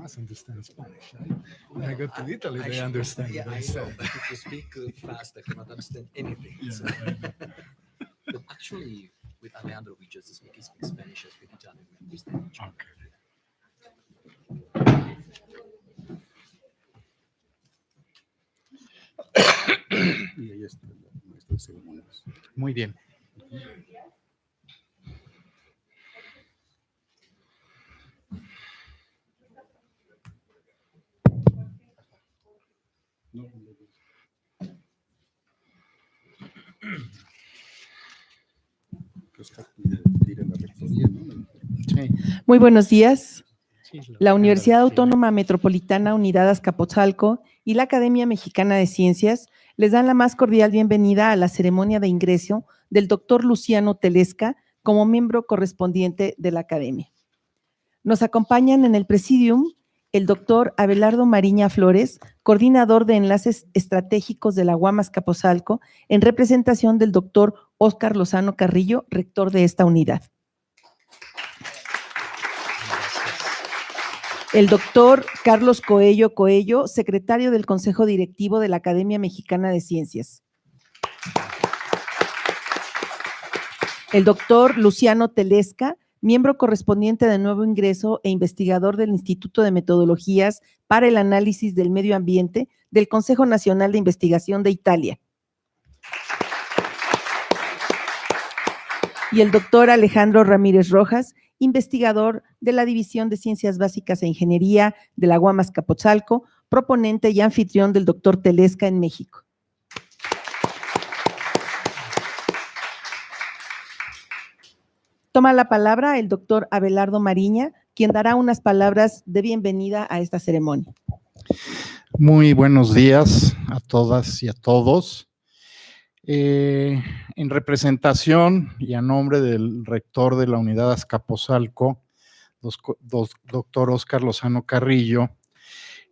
must understand Spanish, right? When I go to Italy, they understand. Yeah, what I say. know, but if you speak fast, I cannot understand anything. Yeah, So. I know. But actually, with Alejandro, we just speak Spanish, I speak Italian, we understand each other. Okay. Y ahí está el maestro de ceremonias. Muy bien. Oscar dirige la rectoría, ¿no? Sí. Muy buenos días. Sí, La Universidad Autónoma Metropolitana, Unidad Azcapotzalco y la Academia Mexicana de Ciencias les dan la más cordial bienvenida a la ceremonia de ingreso del doctor Luciano Telesca como miembro correspondiente de la Academia. Nos acompañan en el presidium el doctor Abelardo Mariña Flores, coordinador de enlaces estratégicos de la UAM Azcapotzalco, en representación del doctor Óscar Lozano Carrillo, rector de esta unidad. El doctor Carlos Coello, secretario del Consejo Directivo de la Academia Mexicana de Ciencias. El doctor Luciano Telesca, miembro correspondiente de nuevo ingreso e investigador del Instituto de Metodologías para el Análisis del Medio Ambiente del Consejo Nacional de Investigación de Italia. Y el doctor Alejandro Ramírez Rojas, investigador de la División de Ciencias Básicas e Ingeniería de la UAM Azcapotzalco, proponente y anfitrión del doctor Telesca en México. Toma la palabra el doctor Abelardo Mariña, quien dará unas palabras de bienvenida a esta ceremonia. Muy buenos días a todas y a todos. En representación y a nombre del rector de la Unidad Azcapotzalco, doctor Óscar Lozano Carrillo,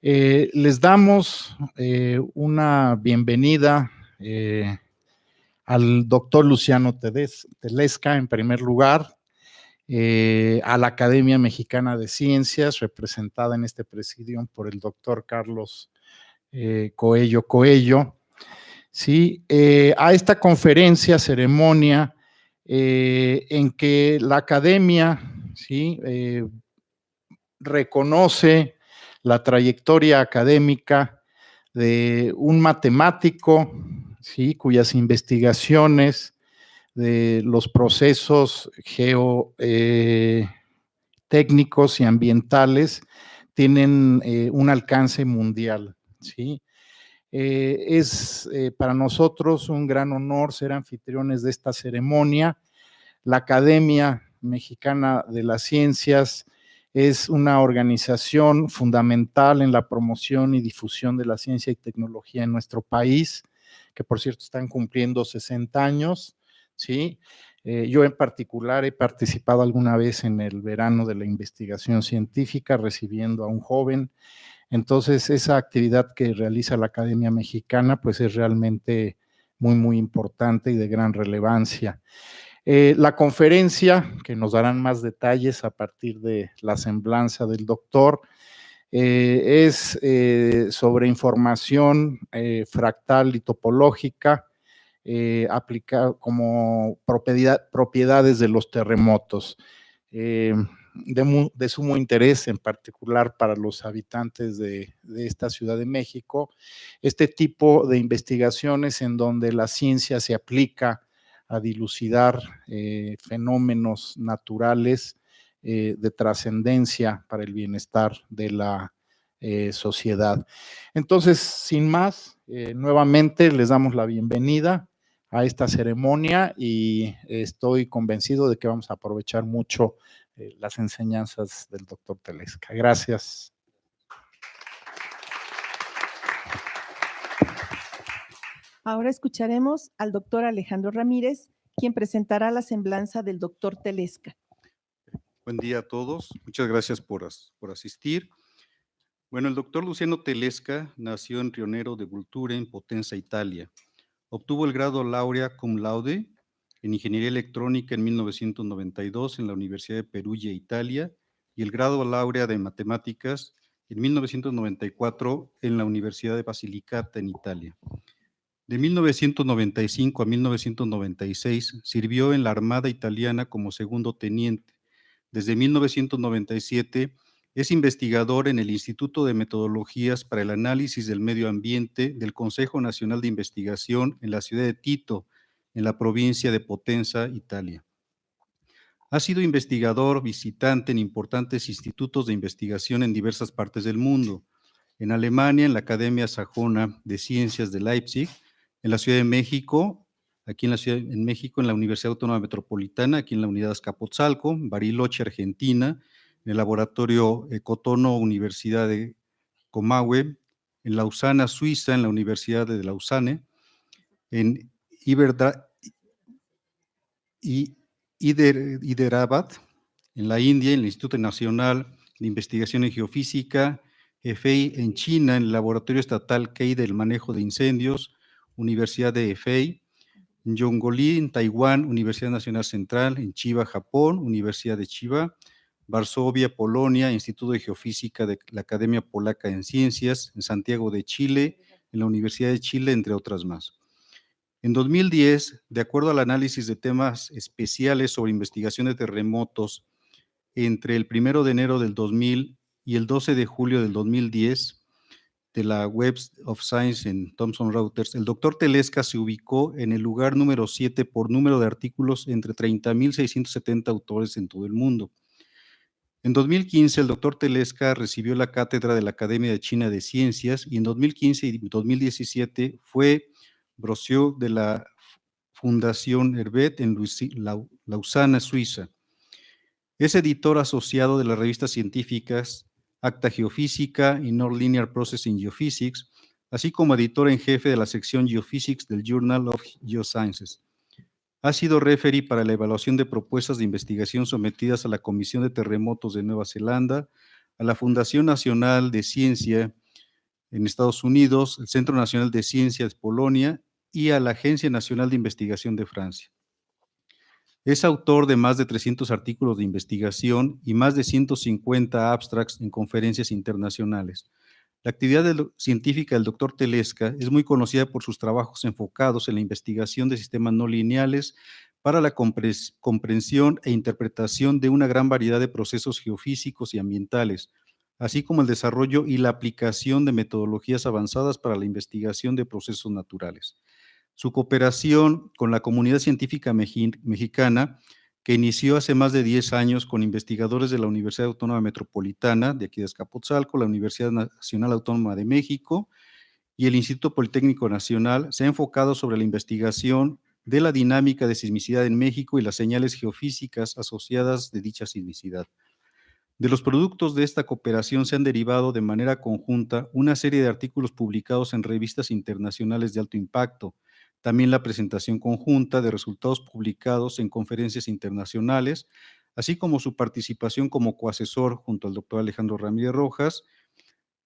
les damos una bienvenida al doctor Luciano Telesca, en primer lugar, a la Academia Mexicana de Ciencias, representada en este presidium por el doctor Carlos Coello, ¿sí? A esta conferencia, ceremonia, en que la Academia, ¿sí? Reconoce la trayectoria académica de un matemático, ¿sí? Cuyas investigaciones de los procesos geotécnicos y ambientales tienen un alcance mundial, ¿sí? Es para nosotros un gran honor ser anfitriones de esta ceremonia. La Academia Mexicana de las Ciencias es una organización fundamental en la promoción y difusión de la ciencia y tecnología en nuestro país, que por cierto están cumpliendo 60 años, ¿sí? Yo en particular he participado alguna vez en el verano de la investigación científica, recibiendo a un joven. Entonces, esa actividad que realiza la Academia Mexicana, pues es realmente muy, muy importante y de gran relevancia. La conferencia, que nos darán más detalles a partir de la semblanza del doctor, es sobre información fractal y topológica, aplicada como propiedades de los terremotos. De sumo interés, en particular para los habitantes de esta Ciudad de México, este tipo de investigaciones en donde la ciencia se aplica a dilucidar fenómenos naturales de trascendencia para el bienestar de la sociedad. Entonces, sin más, nuevamente les damos la bienvenida a esta ceremonia y estoy convencido de que vamos a aprovechar mucho las enseñanzas del doctor Telesca. Gracias. Ahora escucharemos al doctor Alejandro Ramírez, quien presentará la semblanza del doctor Telesca. Buen día a todos. Muchas gracias por asistir. Bueno, el doctor Luciano Telesca nació en Rionero de Vulture, en Potenza, Italia. Obtuvo el grado laurea cum laude en Ingeniería Electrónica en 1992 en la Universidad de Perugia, Italia, y el grado laurea de Matemáticas en 1994 en la Universidad de Basilicata, en Italia. De 1995 a 1996 sirvió en la Armada Italiana como segundo teniente. Desde 1997 es investigador en el Instituto de Metodologías para el Análisis del Medio Ambiente del Consejo Nacional de Investigación en la ciudad de Tito, en la provincia de Potenza, Italia. Ha sido investigador visitante en importantes institutos de investigación en diversas partes del mundo. En Alemania, en la Academia Sajona de Ciencias de Leipzig, en la Ciudad de México, aquí en la Ciudad de México, en la Universidad Autónoma Metropolitana, aquí en la Unidad Azcapotzalco, Bariloche, Argentina, en el laboratorio Cotono, Universidad de Comahue, en Lausana, Suiza, en la Universidad de Lausanne, en Hyderabad, en la India, en el Instituto Nacional de Investigación en Geofísica, EFEI en China, en el Laboratorio Estatal KEI del Manejo de Incendios, Universidad de EFEI, en Yongoli, en Taiwán, Universidad Nacional Central, en Chiba, Japón, Universidad de Chiba, Varsovia, Polonia, Instituto de Geofísica de la Academia Polaca en Ciencias, en Santiago de Chile, en la Universidad de Chile, entre otras más. En 2010, de acuerdo al análisis de temas especiales sobre investigación de terremotos, entre el 1 de enero del 2000 y el 12 de julio del 2010, de la Web of Science en Thomson Reuters, el doctor Telesca se ubicó en el lugar número 7 por número de artículos entre 30.670 autores en todo el mundo. En 2015, el doctor Telesca recibió la cátedra de la Academia de China de Ciencias y en 2015 y 2017 fue Brosieux de la Fundación Herbet en Lausana, Suiza. Es editor asociado de las revistas científicas Acta Geofísica y Nonlinear Processing Geophysics, así como editor en jefe de la sección Geophysics del Journal of Geosciences. Ha sido referee para la evaluación de propuestas de investigación sometidas a la Comisión de Terremotos de Nueva Zelanda, a la Fundación Nacional de Ciencia en Estados Unidos, el Centro Nacional de Ciencias de Polonia y a la Agencia Nacional de Investigación de Francia. Es autor de más de 300 artículos de investigación y más de 150 abstracts en conferencias internacionales. La actividad científica del doctor Telesca es muy conocida por sus trabajos enfocados en la investigación de sistemas no lineales para la comprensión e interpretación de una gran variedad de procesos geofísicos y ambientales, así como el desarrollo y la aplicación de metodologías avanzadas para la investigación de procesos naturales. Su cooperación con la comunidad científica mexicana, que inició hace más de 10 años con investigadores de la Universidad Autónoma Metropolitana, de aquí de Azcapotzalco, la Universidad Nacional Autónoma de México y el Instituto Politécnico Nacional, se ha enfocado sobre la investigación de la dinámica de sismicidad en México y las señales geofísicas asociadas de dicha sismicidad. De los productos de esta cooperación se han derivado de manera conjunta una serie de artículos publicados en revistas internacionales de alto impacto, también la presentación conjunta de resultados publicados en conferencias internacionales, así como su participación como coasesor junto al doctor Alejandro Ramírez Rojas,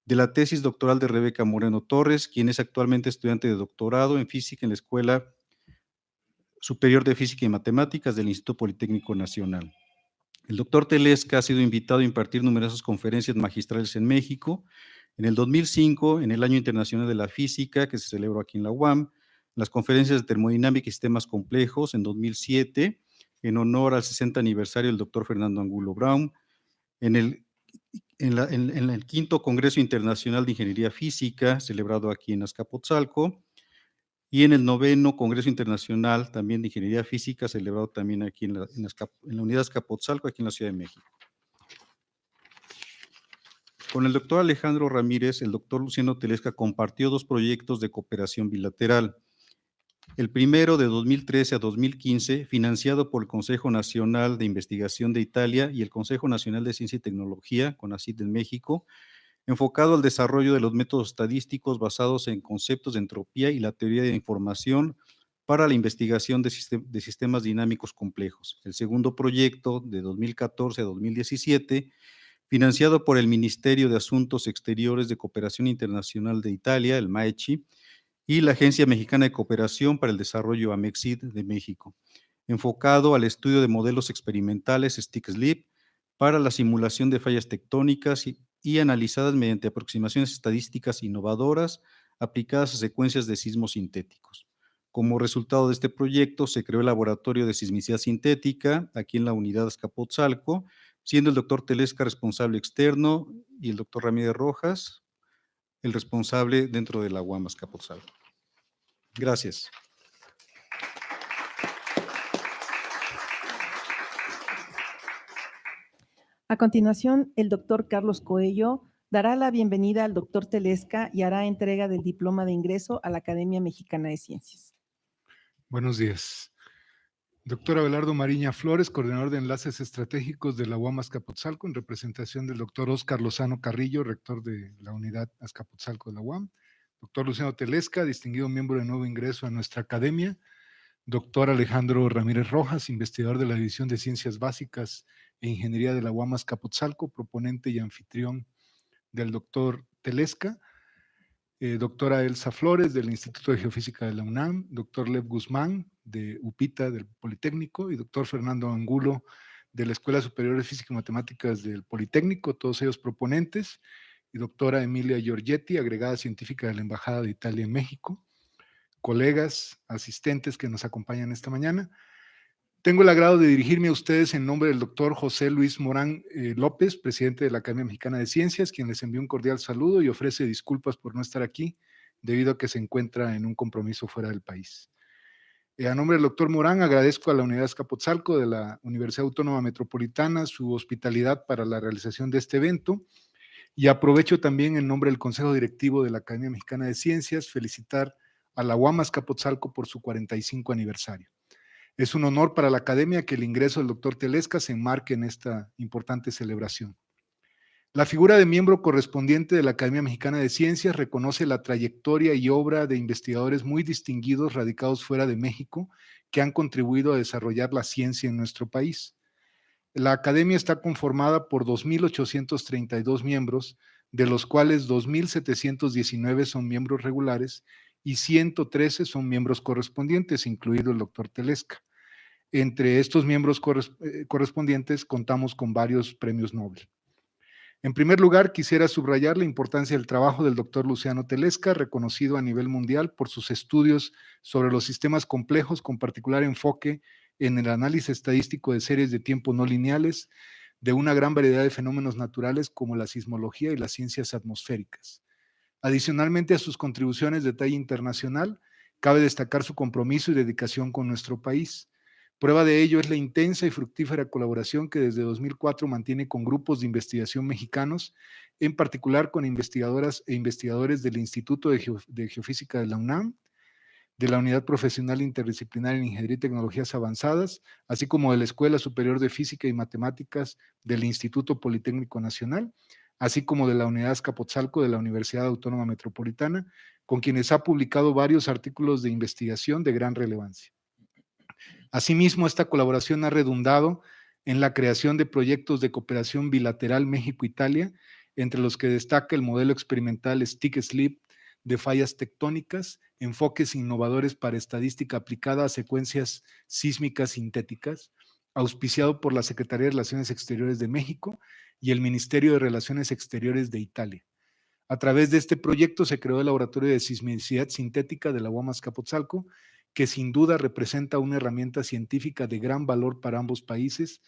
de la tesis doctoral de Rebeca Moreno Torres, quien es actualmente estudiante de doctorado en física en la Escuela Superior de Física y Matemáticas del Instituto Politécnico Nacional. El doctor Telesca ha sido invitado a impartir numerosas conferencias magistrales en México. En el 2005, en el Año Internacional de la Física, que se celebró aquí en la UAM, las conferencias de termodinámica y sistemas complejos en 2007, en honor al 60 aniversario del doctor Fernando Angulo Brown, en el quinto Congreso Internacional de Ingeniería Física, celebrado aquí en Azcapotzalco, y en el 9º Congreso Internacional también de Ingeniería Física, celebrado también aquí en la Unidad Azcapotzalco, aquí en la Ciudad de México. Con el doctor Alejandro Ramírez, el doctor Luciano Telesca compartió 2 proyectos de cooperación bilateral. El primero, de 2013 a 2015, financiado por el Consejo Nacional de Investigación de Italia y el Consejo Nacional de Ciencia y Tecnología, CONACYT en México, enfocado al desarrollo de los métodos estadísticos basados en conceptos de entropía y la teoría de información para la investigación de sistemas dinámicos complejos. El segundo proyecto, de 2014 a 2017, financiado por el Ministerio de Asuntos Exteriores de Cooperación Internacional de Italia, el MAECI, y la Agencia Mexicana de Cooperación para el Desarrollo, AMEXID, de México, enfocado al estudio de modelos experimentales STIC-SLIP para la simulación de fallas tectónicas y analizadas mediante aproximaciones estadísticas innovadoras aplicadas a secuencias de sismos sintéticos. Como resultado de este proyecto, se creó el Laboratorio de Sismicidad Sintética aquí en la Unidad Azcapotzalco, siendo el doctor Telesca responsable externo y el doctor Ramírez Rojas el responsable dentro de la UAM Azcapotzalco. Gracias. A continuación, el doctor Carlos Coello dará la bienvenida al doctor Telesca y hará entrega del diploma de ingreso a la Academia Mexicana de Ciencias. Buenos días. Doctor Abelardo Mariña Flores, coordinador de enlaces estratégicos de la UAM Azcapotzalco, en representación del doctor Óscar Lozano Carrillo, rector de la Unidad Azcapotzalco de la UAM. Doctor Luciano Telesca, distinguido miembro de nuevo ingreso a nuestra academia. Doctor Alejandro Ramírez Rojas, investigador de la División de Ciencias Básicas e Ingeniería de la UAM Azcapotzalco, proponente y anfitrión del doctor Telesca. Doctora Elsa Flores, del Instituto de Geofísica de la UNAM, doctor Lev Guzmán, de UPITA, del Politécnico, y doctor Fernando Angulo, de la Escuela Superior de Física y Matemáticas del Politécnico, todos ellos proponentes, y doctora Emilia Giorgetti, agregada científica de la Embajada de Italia en México, colegas, asistentes que nos acompañan esta mañana. Tengo el agrado de dirigirme a ustedes en nombre del doctor José Luis Morán López, presidente de la Academia Mexicana de Ciencias, quien les envía un cordial saludo y ofrece disculpas por no estar aquí, debido a que se encuentra en un compromiso fuera del país. A nombre del doctor Morán, agradezco a la Unidad Azcapotzalco de la Universidad Autónoma Metropolitana su hospitalidad para la realización de este evento, y aprovecho también en nombre del Consejo Directivo de la Academia Mexicana de Ciencias felicitar a la UAM Azcapotzalco por su 45 aniversario. Es un honor para la Academia que el ingreso del doctor Telesca se enmarque en esta importante celebración. La figura de miembro correspondiente de la Academia Mexicana de Ciencias reconoce la trayectoria y obra de investigadores muy distinguidos radicados fuera de México que han contribuido a desarrollar la ciencia en nuestro país. La Academia está conformada por 2.832 miembros, de los cuales 2.719 son miembros regulares y 113 son miembros correspondientes, incluido el doctor Telesca. Entre estos miembros correspondientes contamos con varios premios Nobel. En primer lugar, quisiera subrayar la importancia del trabajo del doctor Luciano Telesca, reconocido a nivel mundial por sus estudios sobre los sistemas complejos, con particular enfoque en el análisis estadístico de series de tiempo no lineales, de una gran variedad de fenómenos naturales como la sismología y las ciencias atmosféricas. Adicionalmente a sus contribuciones de talla internacional, cabe destacar su compromiso y dedicación con nuestro país. Prueba de ello es la intensa y fructífera colaboración que desde 2004 mantiene con grupos de investigación mexicanos, en particular con investigadoras e investigadores del Instituto de Geofísica de la UNAM, de la Unidad Profesional Interdisciplinaria en Ingeniería y Tecnologías Avanzadas, así como de la Escuela Superior de Física y Matemáticas del Instituto Politécnico Nacional, así como de la Unidad Azcapotzalco de la Universidad Autónoma Metropolitana, con quienes ha publicado varios artículos de investigación de gran relevancia. Asimismo, esta colaboración ha redundado en la creación de proyectos de cooperación bilateral México-Italia, entre los que destaca el modelo experimental Stick-Slip de fallas tectónicas, enfoques innovadores para estadística aplicada a secuencias sísmicas sintéticas, auspiciado por la Secretaría de Relaciones Exteriores de México y el Ministerio de Relaciones Exteriores de Italia. A través de este proyecto se creó el Laboratorio de Sismicidad Sintética de la UAM Azcapotzalco, que sin duda representa una herramienta científica de gran valor para ambos países,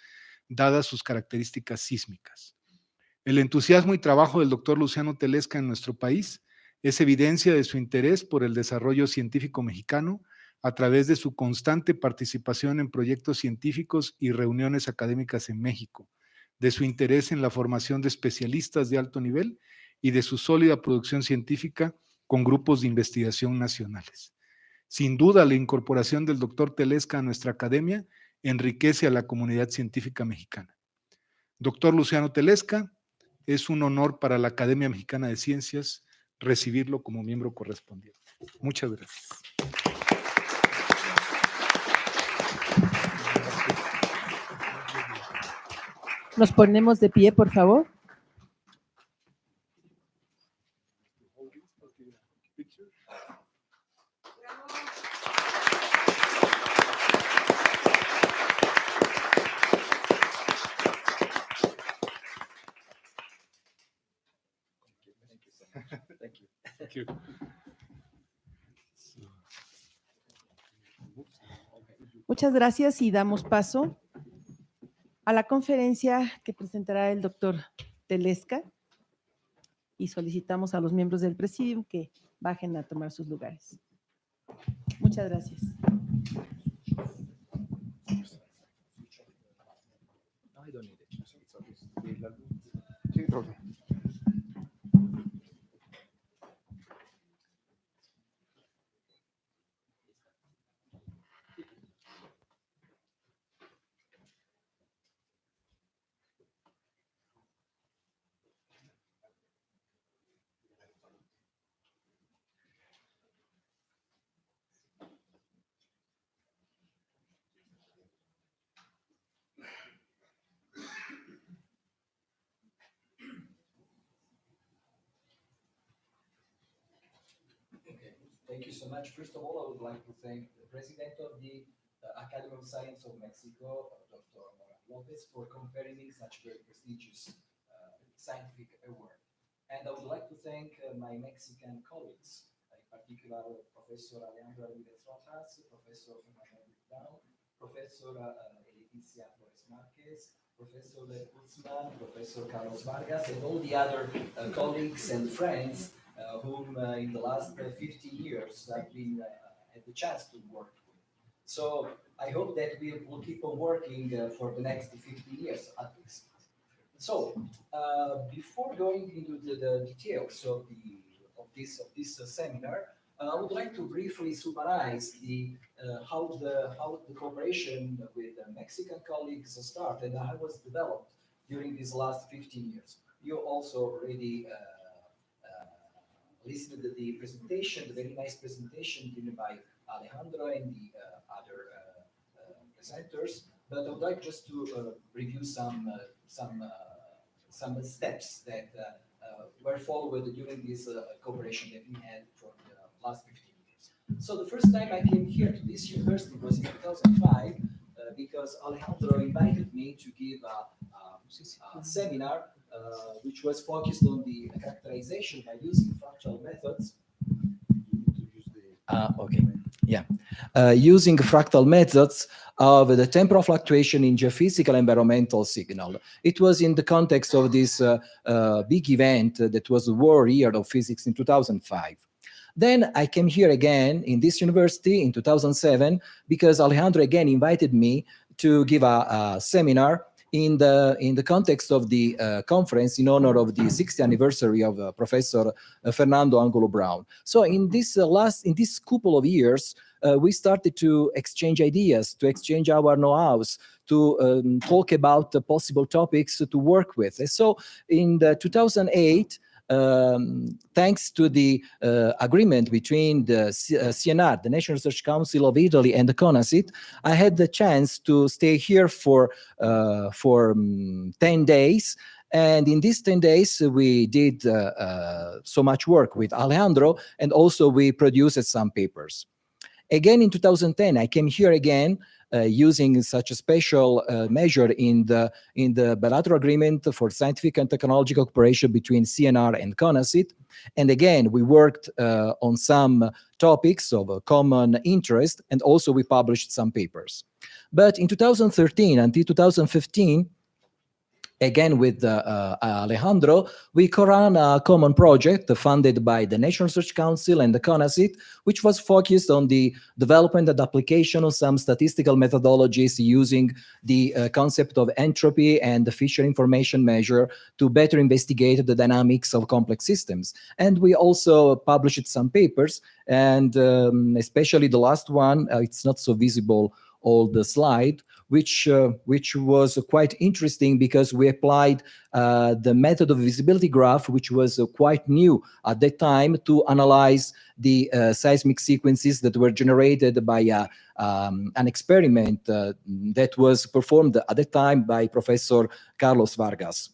dadas sus características sísmicas. El entusiasmo y trabajo del doctor Luciano Telesca en nuestro país es evidencia de su interés por el desarrollo científico mexicano a través de su constante participación en proyectos científicos y reuniones académicas en México, de su interés en la formación de especialistas de alto nivel y de su sólida producción científica con grupos de investigación nacionales. Sin duda, la incorporación del doctor Telesca a nuestra academia enriquece a la comunidad científica mexicana. Doctor Luciano Telesca, es un honor para la Academia Mexicana de Ciencias recibirlo como miembro correspondiente. Muchas gracias. Nos ponemos de pie, por favor. you. Muchas gracias y damos paso a la conferencia que presentará el doctor Telesca y solicitamos a los miembros del presidium que bajen a tomar sus lugares. Muchas gracias. No, I don't need it. Sí, profe. Okay, thank you so much. First of all, I would like to thank the president of the Academy of Science of Mexico, Dr. Lopez, for conferring me such very prestigious scientific award. And I would like to thank my Mexican colleagues, in particular Professor Alejandro Rojas, Professor Fernando Brown, Professor Edificio Martes, Professor Guzman, Professor Carlos Vargas, and all the other colleagues and friends whom in the last 50 years I've been had the chance to work with. So I hope that we will keep on working for the next 50 years at least. So before going into the details of this seminar, I would like to briefly summarize how the cooperation with the Mexican colleagues started and how it was developed during these last 15 years. You also already listened to the presentation, the very nice presentation given by Alejandro and the other presenters. But I would like just to review some steps that were followed during this cooperation that we had for the last 15 years. So the first time I came here to this university was in 2005 because Alejandro invited me to give a seminar which was focused on the characterization by using fractal methods. Okay, yeah. Using fractal methods of the temporal fluctuation in geophysical environmental signal. It was in the context of this big event that was the World Year of Physics in 2005. Then I came here again in this university in 2007 because Alejandro again invited me to give a seminar in the context of the conference in honor of the 60th anniversary of Professor Fernando Angulo Brown. So in this couple of years, we started to exchange ideas, to exchange our know-hows, to talk about the possible topics to work with. And so in 2008, thanks to the agreement between the CNR, the National Research Council of Italy, and the CONACYT, I had the chance to stay here for 10 days. And in these 10 days, we did so much work with Alejandro, and also we produced some papers. Again, in 2010, I came here again using such a special measure in the bilateral agreement for scientific and technological cooperation between CNR and CONACYT. And again, we worked on some topics of common interest, and also we published some papers. But in 2013 until 2015, again with Alejandro, we co-ran a common project funded by the National Research Council and the CONACYT, which was focused on the development and application of some statistical methodologies using the concept of entropy and the Fisher information measure to better investigate the dynamics of complex systems. And we also published some papers, and especially the last one, it's not so visible on the slide, which was quite interesting because we applied the method of visibility graph, which was quite new at that time, to analyze the seismic sequences that were generated by an experiment that was performed at the time by Professor Carlos Vargas.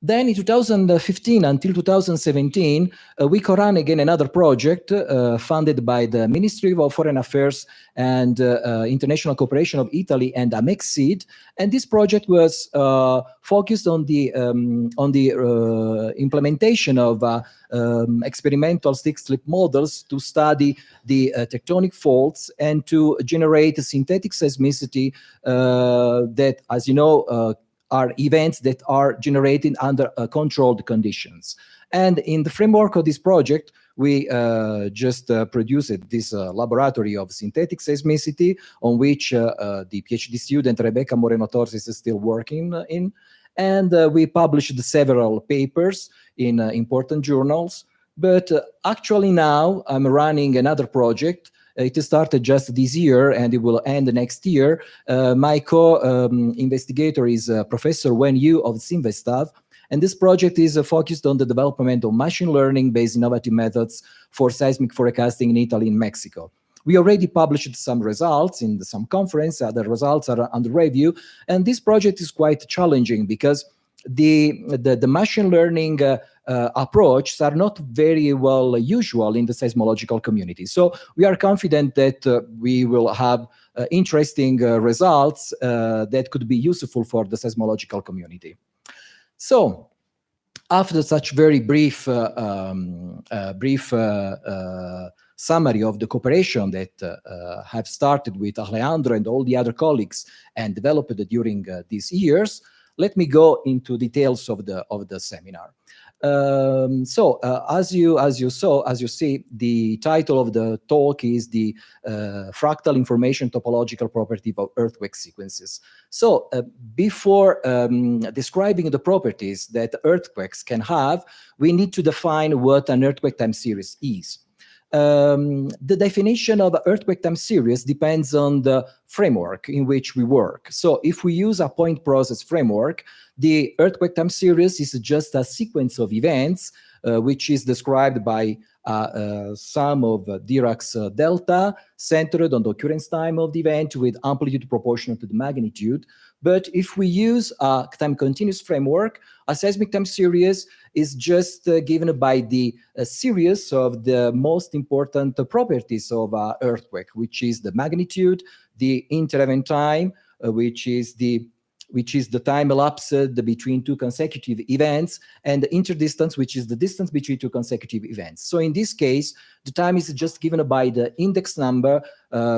Then in 2015 until 2017, we co-ran again another project funded by the Ministry of Foreign Affairs and International Cooperation of Italy and AMEXID. And this project was focused on the implementation of experimental stick-slip models to study the tectonic faults and to generate a synthetic seismicity that, as you know, are events that are generated under controlled conditions. And in the framework of this project, we just produced this laboratory of synthetic seismicity on which the PhD student Rebecca Moreno-Torres is still working in. And we published several papers in important journals. But actually now I'm running another project. It started just this year and it will end next year. My co-investigator is Professor Wen Yu of Sinvestav, and this project is focused on the development of machine learning-based innovative methods for seismic forecasting in Italy and Mexico. We already published some results in some conference, other results are under review, and this project is quite challenging because the machine learning approaches are not very well usual in the seismological community. So we are confident that we will have interesting results that could be useful for the seismological community. So after such very brief summary of the cooperation that have started with Alejandro and all the other colleagues and developed during these years, let me go into details of the seminar. As you see, the title of the talk is the Fractal Information Topological Property of Earthquake Sequences. So before describing the properties that earthquakes can have, we need to define what an earthquake time series is. The definition of earthquake time series depends on the framework in which we work. So if we use a point process framework, the earthquake time series is just a sequence of events which is described by sum of Dirac's delta centered on the occurrence time of the event with amplitude proportional to the magnitude. But if we use a time continuous framework, a seismic time series is just given by the series of the most important properties of an earthquake, which is the magnitude, the inter-event time, which is the time elapsed between two consecutive events, and the interdistance, which is the distance between two consecutive events. So in this case, the time is just given by the index number,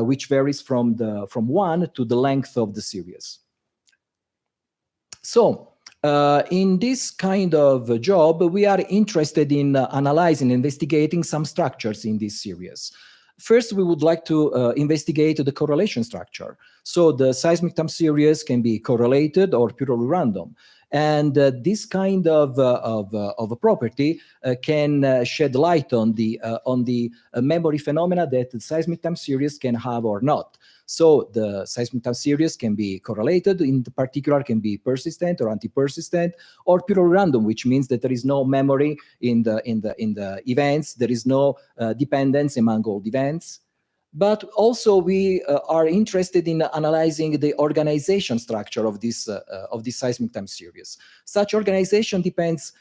which varies from 1 to the length of the series. So in this kind of job, we are interested in analyzing, investigating some structures in this series. First, we would like to investigate the correlation structure. So the seismic time series can be correlated or purely random. And this kind of a property can shed light on the memory phenomena that the seismic time series can have or not. So the seismic time series can be correlated, in particular can be persistent or anti-persistent, or purely random, which means that there is no memory in the events, there is no dependence among all events. But also we are interested in analyzing the organization structure of this seismic time series. Such organization depends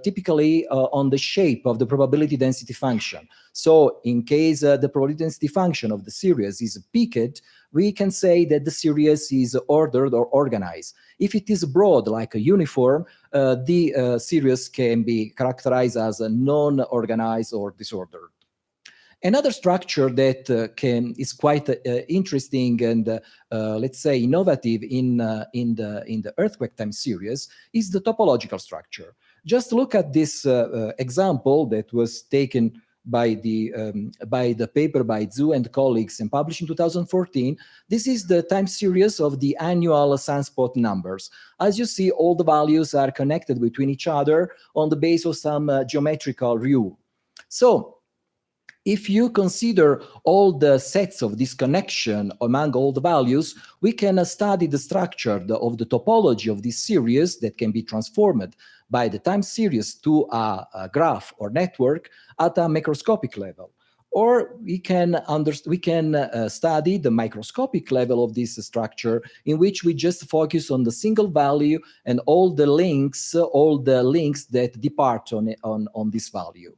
typically on the shape of the probability density function. So in case the probability density function of the series is peaked, we can say that the series is ordered or organized. If it is broad, like a uniform, the series can be characterized as a non-organized or disordered. Another structure that is quite interesting and let's say innovative in the earthquake time series is the topological structure. Just look at this example that was taken by the paper by Zhu and colleagues and published in 2014. This is the time series of the annual sunspot numbers. As you see, all the values are connected between each other on the basis of some geometrical rule. So if you consider all the sets of this connection among all the values, we can study the structure of the topology of this series that can be transformed by the time series to a graph or network at a macroscopic level. Or we can study the microscopic level of this structure, in which we just focus on the single value and all the links that depart on this value.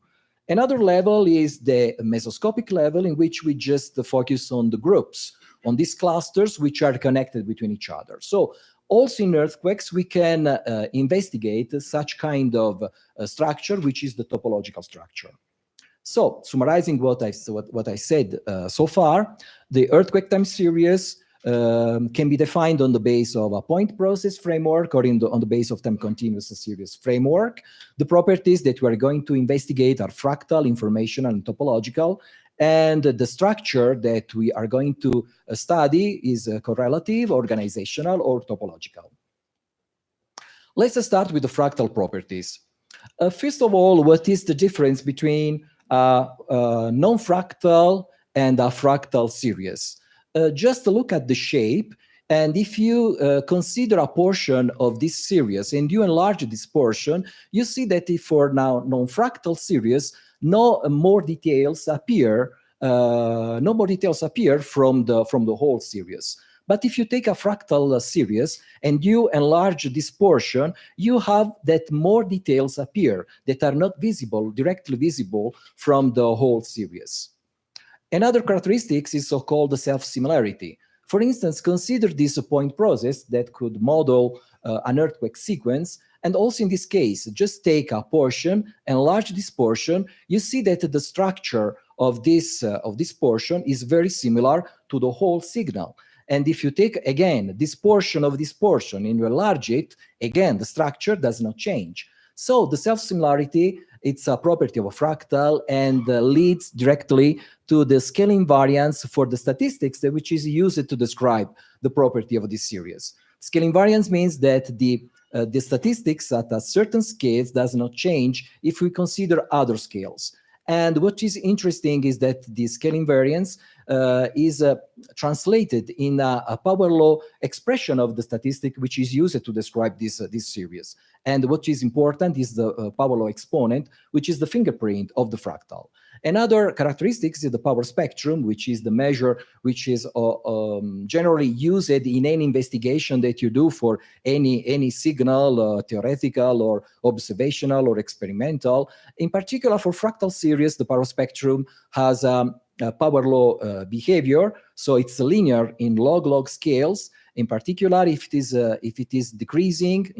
Another level is the mesoscopic level, in which we just focus on the groups, on these clusters which are connected between each other. So also in earthquakes, we can investigate such kind of structure, which is the topological structure. So summarizing what I said so far, the earthquake time series can be defined on the base of a point process framework or on the base of time continuous series framework. The properties that we are going to investigate are fractal, informational, and topological. And the structure that we are going to study is correlative, organizational, or topological. Let's start with the fractal properties. First of all, what is the difference between non-fractal and a fractal series? Just look at the shape, and if you consider a portion of this series and you enlarge this portion, you see that if for now non-fractal series, no more details appear from the whole series. But if you take a fractal series and you enlarge this portion, you have that more details appear that are not visible, directly visible from the whole series. Another characteristic is so-called self-similarity. For instance, consider this point process that could model an earthquake sequence. And also in this case, just take a portion, enlarge this portion, you see that the structure of this portion is very similar to the whole signal. And if you take, again, this portion of this portion and you enlarge it, again, the structure does not change. So the self-similarity, it's a property of a fractal and leads directly to the scaling invariance for the statistics, which is used to describe the property of this series. Scaling invariance means that the statistics at a certain scale does not change if we consider other scales. And what is interesting is that the scaling invariance is translated in a power law expression of the statistic, which is used to describe this series. And what is important is the power law exponent, which is the fingerprint of the fractal. Another characteristic is the power spectrum, which is the measure which is generally used in any investigation that you do for any signal, theoretical or observational or experimental. In particular, for fractal series, the power spectrum has power law behavior, so it's linear in log-log scales. In particular, if it is decreasing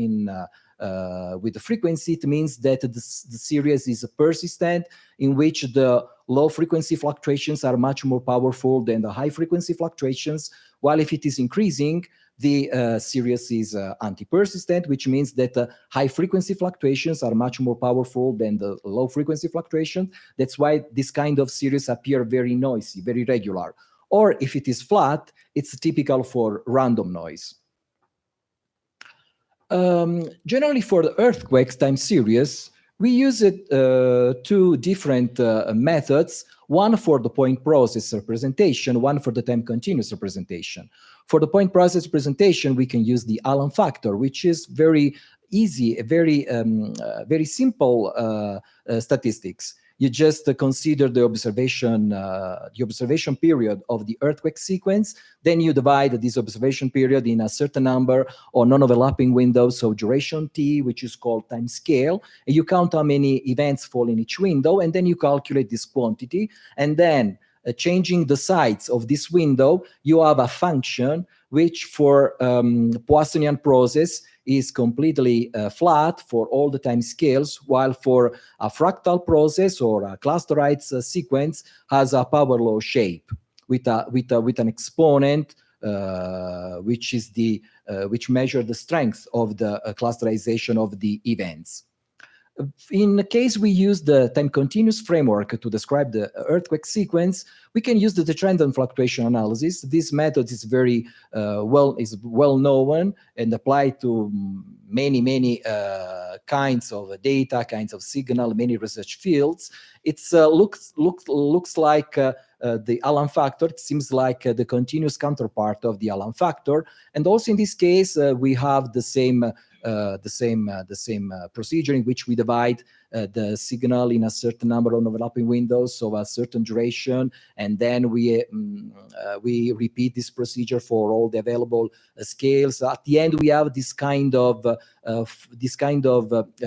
with the frequency, it means that the series is persistent, in which the low frequency fluctuations are much more powerful than the high frequency fluctuations, while if it is increasing, the series is anti-persistent, which means that high frequency fluctuations are much more powerful than the low frequency fluctuation. That's why this kind of series appear very noisy, very regular. Or if it is flat, it's typical for random noise. Generally for the earthquakes time series, we use two different methods, one for the point process representation, one for the time continuous representation. For the point process representation, we can use the Allen factor, which is very easy, very simple statistics. You just consider the observation period of the earthquake sequence. Then you divide this observation period in a certain number of non-overlapping windows of duration t, which is called time scale. And you count how many events fall in each window, and then you calculate this quantity. And then changing the sides of this window, you have a function which for Poissonian process is completely flat for all the time scales, while for a fractal process or a clusterized sequence has a power law shape with an exponent which measures the strength of the clusterization of the events. In case we use the time continuous framework to describe the earthquake sequence, we can use the trend and fluctuation analysis. This method is very well known and applied to many kinds of data, kinds of signal, many research fields. It looks like the Allen factor. It seems like the continuous counterpart of the Allen factor. And also in this case, we have the same procedure in which we divide the signal in a certain number of overlapping windows of a certain duration, and then we repeat this procedure for all the available scales. At the end, we have this kind of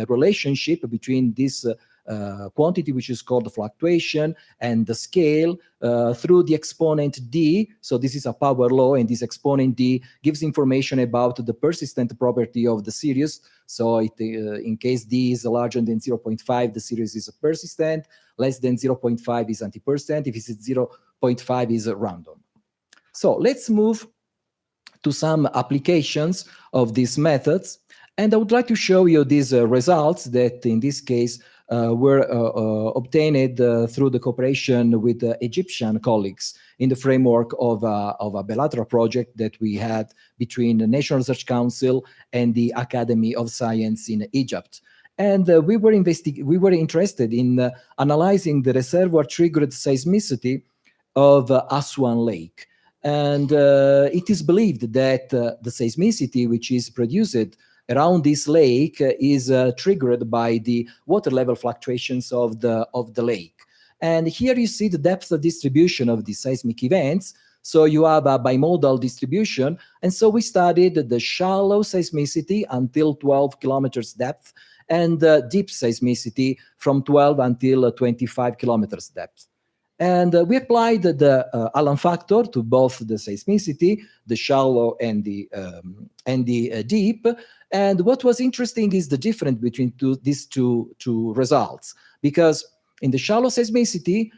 relationship between this quantity, which is called the fluctuation, and the scale through the exponent d. So this is a power law, and this exponent d gives information about the persistent property of the series. So in case d is larger than 0.5, the series is persistent. Less than 0.5 is anti-persistent. If it's 0.5, is random. So let's move to some applications of these methods. And I would like to show you these results that, in this case, were obtained through the cooperation with Egyptian colleagues in the framework of a bilateral project that we had between the National Research Council and the Academy of Science in Egypt. And we were interested in analyzing the reservoir-triggered seismicity of Aswan Lake. And it is believed that the seismicity which is produced around this lake is triggered by the water level fluctuations of the lake. And here you see the depth of distribution of the seismic events. So you have a bimodal distribution. And so we studied the shallow seismicity until 12 kilometers depth, and deep seismicity from 12 until 25 kilometers depth. And we applied the Allen factor to both the seismicity, the shallow and the deep. And what was interesting is the difference between these two results, because in the shallow seismicity,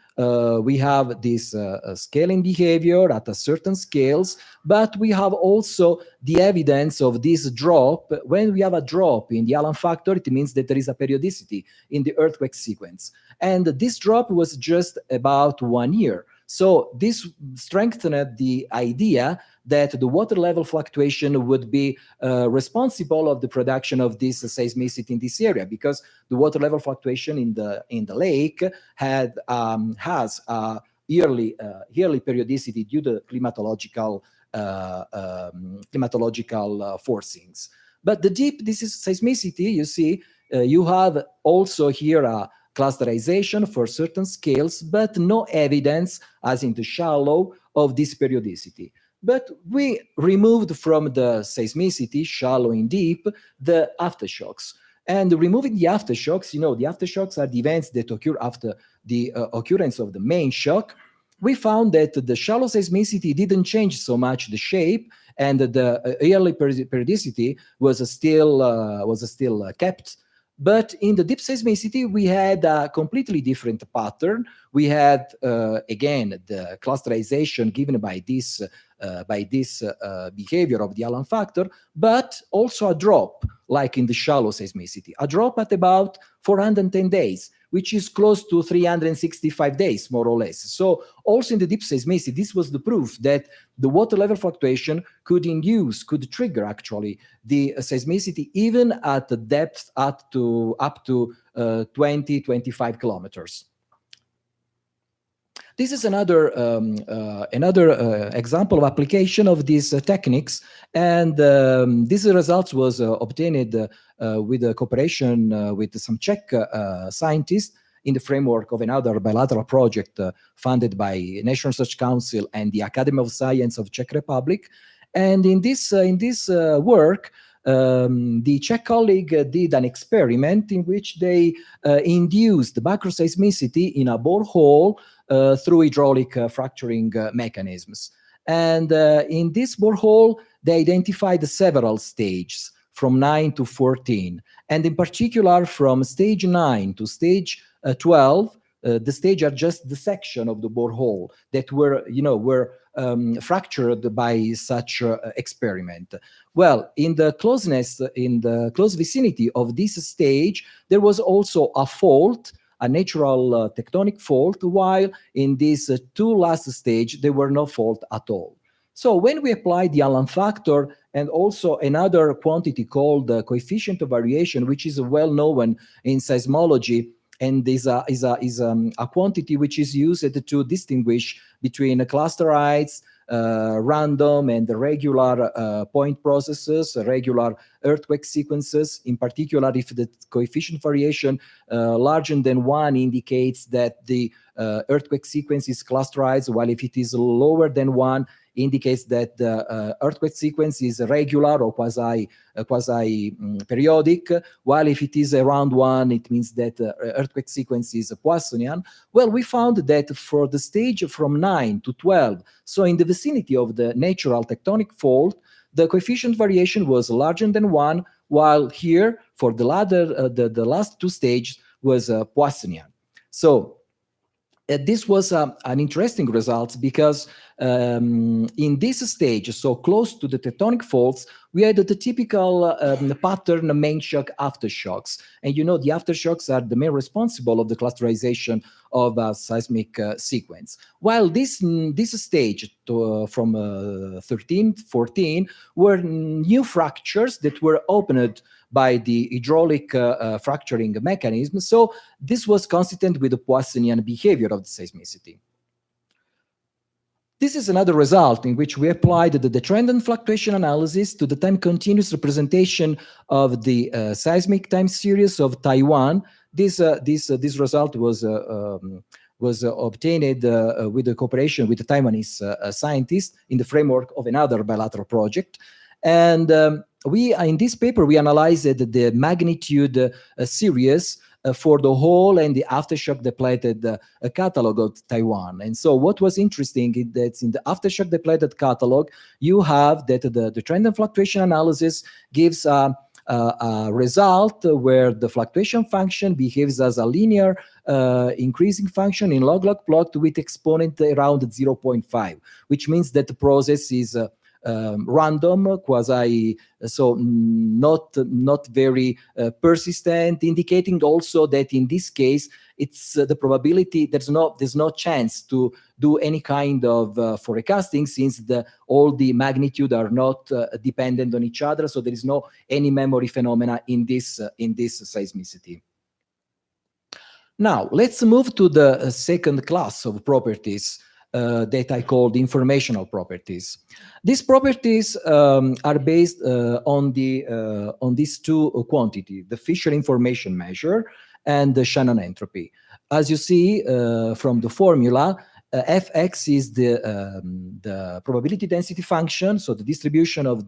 we have this scaling behavior at a certain scales, but we have also the evidence of this drop. When we have a drop in the Allen factor, it means that there is a periodicity in the earthquake sequence. And this drop was just about 1 year. So this strengthened the idea that the water level fluctuation would be responsible of the production of this seismicity in this area, because the water level fluctuation in the lake has a yearly periodicity due to climatological forcings. But the deep, this is seismicity. You see, you have also here a clusterization for certain scales, but no evidence, as in the shallow, of this periodicity. But we removed from the seismicity, shallow and deep, the aftershocks. And removing the aftershocks, the aftershocks are the events that occur after the occurrence of the main shock. We found that the shallow seismicity didn't change so much the shape, and the yearly periodicity was still kept. But in the deep seismicity, we had a completely different pattern. We had, again, the clusterization given by this behavior of the Allen factor, but also a drop, like in the shallow seismicity, a drop at about 410 days, which is close to 365 days, more or less. So also in the deep seismicity, this was the proof that the water level fluctuation could trigger actually the seismicity even at the depth up to 20-25 kilometers. This is another example of application of these techniques, and these results was obtained with a cooperation with some Czech scientists in the framework of another bilateral project funded by National Research Council and the Academy of Science of Czech Republic. And in this work, the Czech colleague did an experiment in which they induced the macroseismicity in a borehole through hydraulic fracturing mechanisms. And in this borehole, they identified several stages from 9 to 14. And in particular, from stage 9 to stage 12, the stage are just the section of the borehole that were fractured by such experiment. Well, in the close vicinity of this stage, there was also a fault, a natural tectonic fault, while in these two last stage, there were no fault at all. So when we applied the Allen factor and also another quantity called the coefficient of variation, which is well known in seismology, and is a quantity which is used to distinguish between clusterites, random and regular point processes, regular earthquake sequences. In particular, if the coefficient variation larger than 1 indicates that the earthquake sequence is clusterized, while if it is lower than 1, indicates that the earthquake sequence is regular or quasi periodic, while if it is around 1, it means that the earthquake sequence is Poissonian. Well, we found that for the stage from 9 to 12, so in the vicinity of the natural tectonic fault, the coefficient variation was larger than 1, while here, for the last two stages, was Poissonian. So this was an interesting result because in this stage, so close to the tectonic faults, we had the typical pattern main shock aftershocks. And you know, the aftershocks are the main responsible of the clusterization of a seismic sequence. While this stage from 13, 14 were new fractures that were opened by the hydraulic fracturing mechanism. So this was consistent with the Poissonian behavior of the seismicity. This is another result in which we applied the trend and fluctuation analysis to the time continuous representation of the seismic time series of Taiwan. This result was obtained with the cooperation with the Taiwanese scientists in the framework of another bilateral project. And in this paper, we analyzed the magnitude series for the whole and the aftershock depleted catalog of Taiwan. And so what was interesting is that in the aftershock depleted catalog, you have that the trend and fluctuation analysis gives a result where the fluctuation function behaves as a linear increasing function in log-log plot with exponent around 0.5, which means that the process is random, quasi, so not very persistent, indicating also that in this case it's the probability there's no chance to do any kind of forecasting, since all the magnitude are not dependent on each other, so there is no any memory phenomena in this seismicity. Now let's move to the second class of properties that I called informational properties. These properties are based on these two quantities, the Fisher information measure and the Shannon entropy. As you see from the formula, Fx is the probability density function, so the distribution of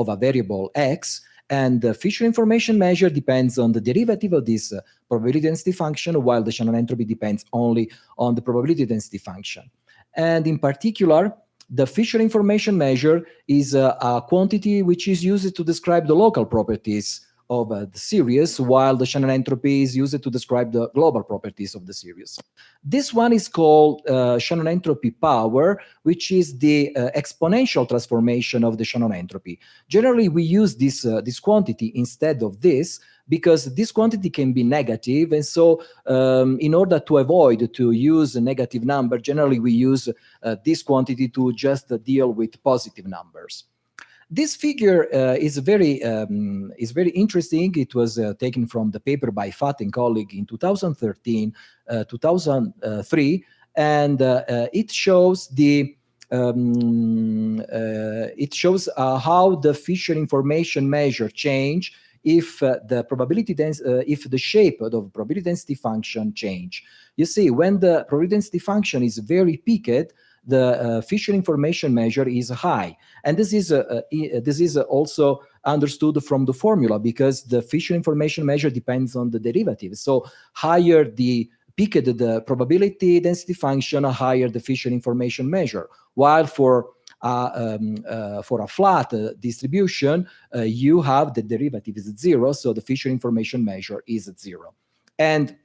a variable x, and the Fisher information measure depends on the derivative of this probability density function, while the Shannon entropy depends only on the probability density function. And in particular, the Fisher information measure is a quantity which is used to describe the local properties of the series, while the Shannon entropy is used to describe the global properties of the series. This one is called Shannon entropy power, which is the exponential transformation of the Shannon entropy. Generally, we use this quantity instead of this, because this quantity can be negative, and so in order to avoid to use a negative number, generally we use this quantity to just deal with positive numbers. This figure is very interesting. It was taken from the paper by Fat and colleague in 2003, and it shows how the Fisher information measure change if the probability if the shape of the probability density function change. You see, when the probability density function is very peaked, the Fisher information measure is high, and this is also understood from the formula, because the Fisher information measure depends on the derivative. So higher the peaked the probability density function, higher the Fisher information measure. While for a flat distribution, you have the derivative is 0, so the Fisher information measure is 0. And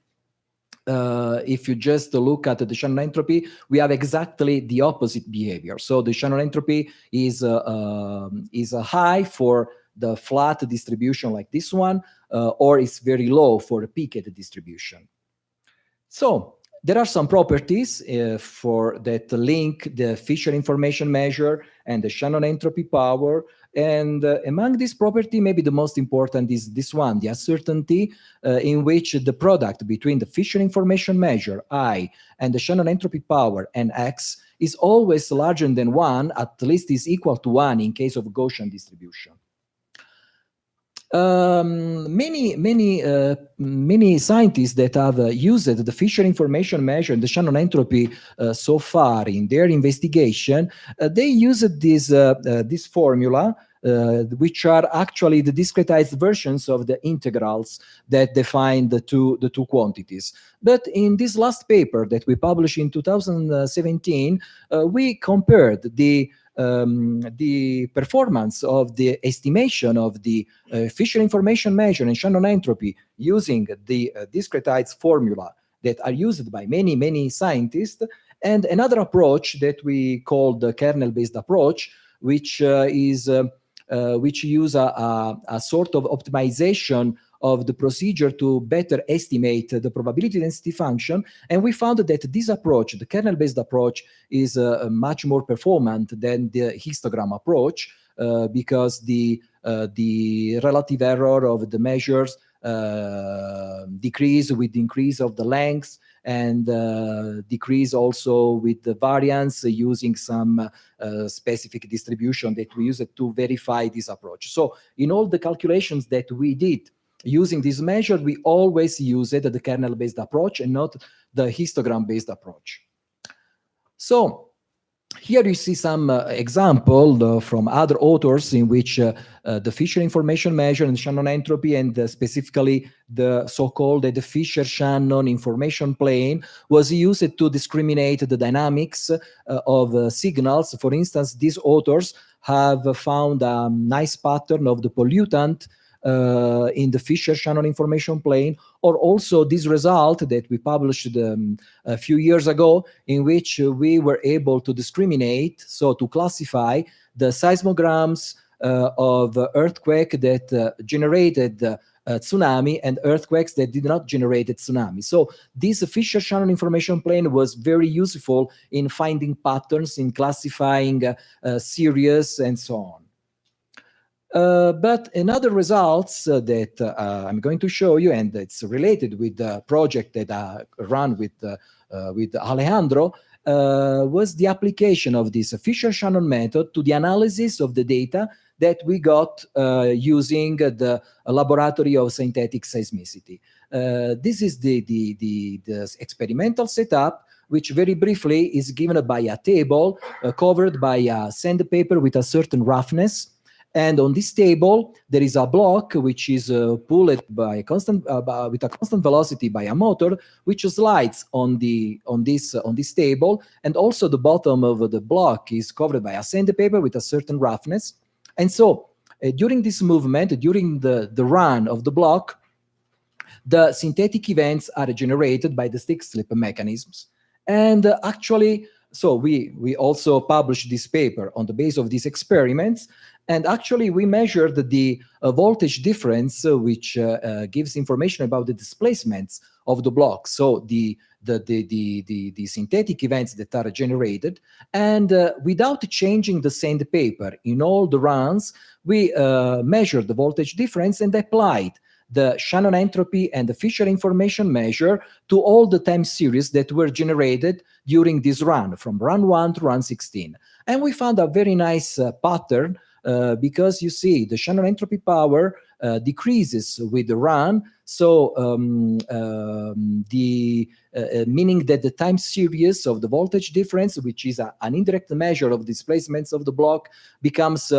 if you just look at the Shannon entropy, we have exactly the opposite behavior. So the Shannon entropy is high for the flat distribution like this one, or it's very low for a peaked distribution. So there are some properties for that link the Fisher information measure and the Shannon entropy power. And among these properties, maybe the most important is this one, the uncertainty, in which the product between the Fisher information measure, I, and the Shannon entropy power, Nx, is always larger than 1, at least is equal to 1 in case of Gaussian distribution. Many scientists that have used the Fisher information measure and the Shannon entropy so far in their investigation, they used this formula, which are actually the discretized versions of the integrals that define the two quantities. But in this last paper that we published in 2017, we compared the performance of the estimation of the Fisher information measure and Shannon entropy using the discretized formula that are used by many scientists, and another approach that we call the kernel-based approach, which use a sort of optimization of the procedure to better estimate the probability density function. And we found that this approach, the kernel-based approach, is much more performant than the histogram approach, because the relative error of the measures decrease with the increase of the length, and decrease also with the variance using some specific distribution that we use to verify this approach. So in all the calculations that we did using this measure, we always used the kernel-based approach and not the histogram-based approach. So here you see some example from other authors in which the Fisher information measure and Shannon entropy, and specifically the so-called the Fisher-Shannon information plane, was used to discriminate the dynamics of signals. For instance, these authors have found a nice pattern of the pollutant in the Fisher-Shannon information plane, or also this result that we published a few years ago, in which we were able to discriminate, so to classify the seismograms of earthquake that generated tsunami and earthquakes that did not generate tsunami. So this Fisher-Shannon information plane was very useful in finding patterns, in classifying series, and so on. But another results that I'm going to show you, and it's related with the project that I run with Alejandro, was the application of this Fisher-Shannon method to the analysis of the data that we got using the laboratory of synthetic seismicity. This is the experimental setup, which very briefly is given by a table covered by a sandpaper with a certain roughness. And on this table, there is a block which is pulled by with a constant velocity by a motor, which slides on this table, and also the bottom of the block is covered by a sandpaper with a certain roughness. And so, during this movement, during the run of the block, the synthetic events are generated by the stick slip mechanisms. And actually, so we also published this paper on the basis of these experiments. And actually, we measured the voltage difference, which gives information about the displacements of the block. So the synthetic events that are generated, and without changing the sandpaper in all the runs, we measured the voltage difference and applied the Shannon entropy and the Fisher information measure to all the time series that were generated during this run, from run 1 to run 16. And we found a very nice pattern, because you see the Shannon entropy power decreases with the run. So meaning that the time series of the voltage difference, which is an indirect measure of displacements of the block, becomes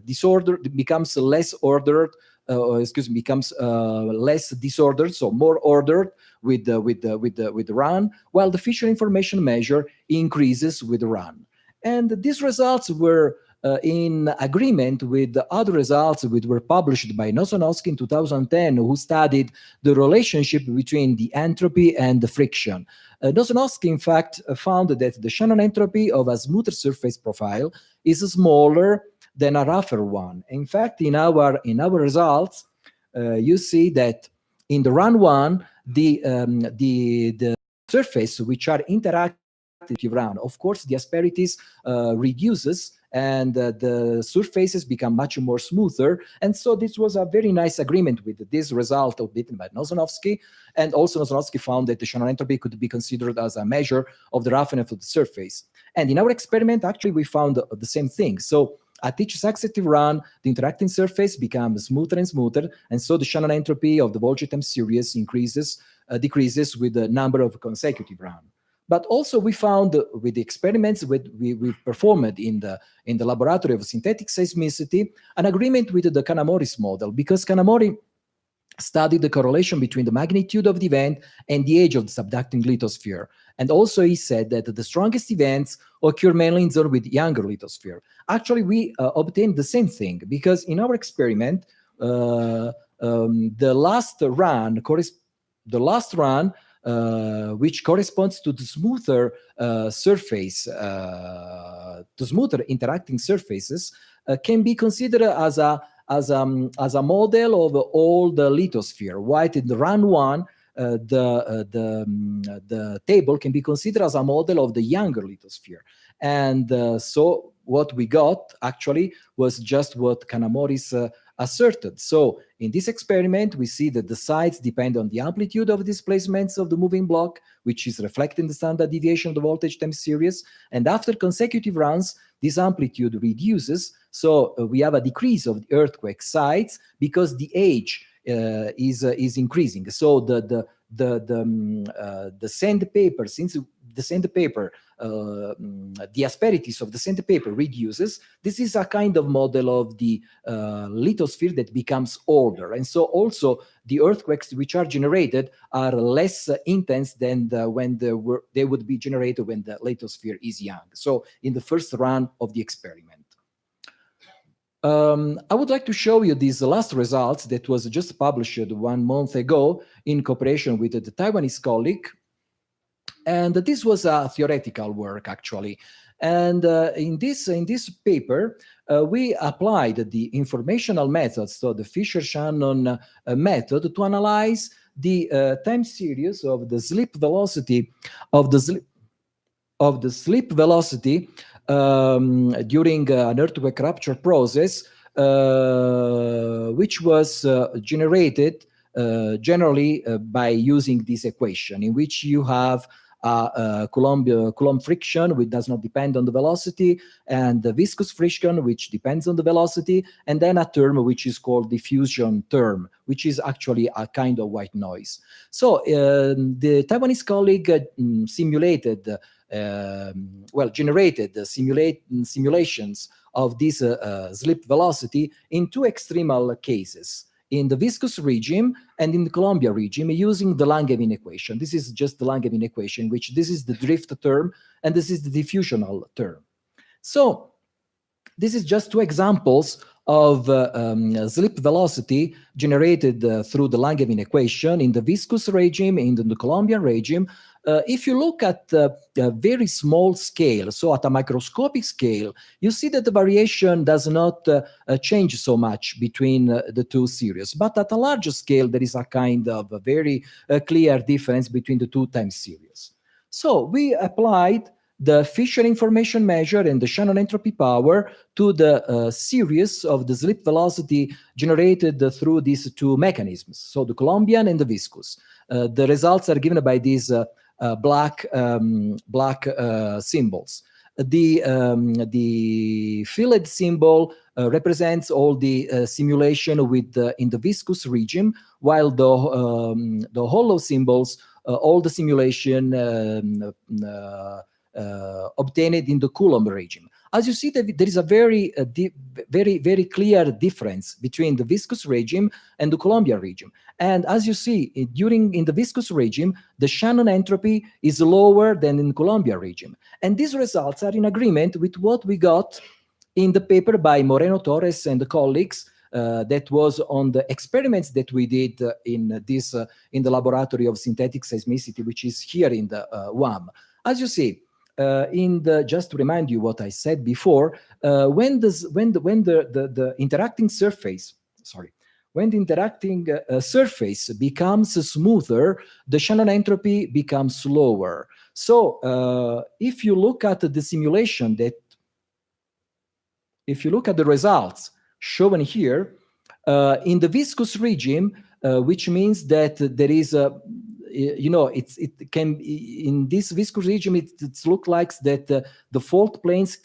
disordered, becomes less ordered. Becomes less disordered, so more ordered with the run, while the Fisher information measure increases with the run. And these results were in agreement with the other results which were published by Nosonowski in 2010, who studied the relationship between the entropy and the friction. Nosonowski, in fact, found that the Shannon entropy of a smoother surface profile is smaller than a rougher one. In fact, in our results, you see that in the run 1, the surface which are interacting run. Of course, the asperities reduces and the surfaces become much more smoother. And so this was a very nice agreement with this result obtained by Nozonovsky. And also Nozonovsky found that the Shannon entropy could be considered as a measure of the roughness of the surface. And in our experiment, actually, we found the same thing. So at each successive run, the interacting surface becomes smoother and smoother. And so the Shannon entropy of the Volge time series decreases with the number of consecutive runs. But also we found with the experiments we performed in the laboratory of synthetic seismicity an agreement with the Kanamori's model, because Kanamori studied the correlation between the magnitude of the event and the age of the subducting lithosphere. And also he said that the strongest events occur mainly in zones with younger lithosphere. Actually, we obtained the same thing, because in our experiment, the last run, which corresponds to the smoother surface, to smoother interacting surfaces, can be considered as a model of all the lithosphere. While in the run one, the table can be considered as a model of the younger lithosphere. And so what we got actually was just what Kanamori's asserted. So in this experiment, we see that the sides depend on the amplitude of displacements of the moving block, which is reflecting the standard deviation of the voltage time series. And after consecutive runs, this amplitude reduces. So we have a decrease of the earthquake sides because the age is increasing. So the sandpaper, since the sandpaper, the asperities of the sandpaper reduces, this is a kind of model of the lithosphere that becomes older. And so also the earthquakes which are generated are less intense than when they would be generated when the lithosphere is young. So in the first run of the experiment. I would like to show you these last results that was just published 1 month ago in cooperation with the Taiwanese colleague. And this was a theoretical work, actually. And in this paper, we applied the informational methods, so the Fisher-Shannon method, to analyze the time series of the slip velocity during an earthquake rupture process, which was generated generally by using this equation, in which you have Coulomb friction, which does not depend on the velocity, and the viscous friction, which depends on the velocity, and then a term which is called diffusion term, which is actually a kind of white noise. So the Taiwanese colleague generated simulations of this slip velocity in 2 extremal cases, in the viscous regime and in the Columbia regime, using the Langevin equation. This is just the Langevin equation, which this is the drift term and this is the diffusional term. So this is just 2 examples of slip velocity generated through the Langevin equation in the viscous regime, in the Colombian regime. If you look at a very small scale, so at a microscopic scale, you see that the variation does not change so much between the 2 series. But at a larger scale, there is a kind of a very clear difference between the 2 time series. So we applied the Fisher information measure and the Shannon entropy power to the series of the slip velocity generated through these 2 mechanisms, so the Colombian and the viscous. The results are given by these black symbols. The filled symbol represents all the simulation in the viscous regime, while the hollow symbols, all the simulation obtained in the Coulomb regime. As you see, there is a very clear difference between the viscous regime and the Columbia regime. And as you see, in the viscous regime, the Shannon entropy is lower than in the Columbia regime. And these results are in agreement with what we got in the paper by Moreno Torres and the colleagues that was on the experiments that we did in the laboratory of synthetic seismicity, which is here in the UAM. As you see, just to remind you what I said before, when the interacting surface, when the interacting surface becomes smoother, the Shannon entropy becomes lower. So if you look at the simulation if you look at the results shown here, in the viscous regime, which means that there is a, it can, in this viscous regime, it looks like that the fault planes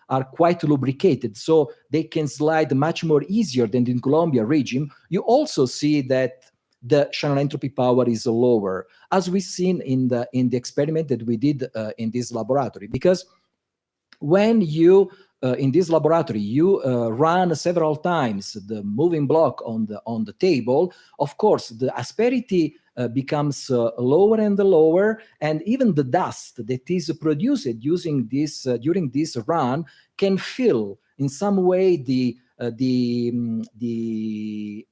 are quite lubricated, so they can slide much more easier than in Columbia regime. You also see that the Shannon entropy power is lower, as we've seen in the experiment that we did in this laboratory, because when you in this laboratory, you run several times the moving block on the table. Of course, the asperity becomes lower and lower, and even the dust that is produced using this during this run can fill in some way the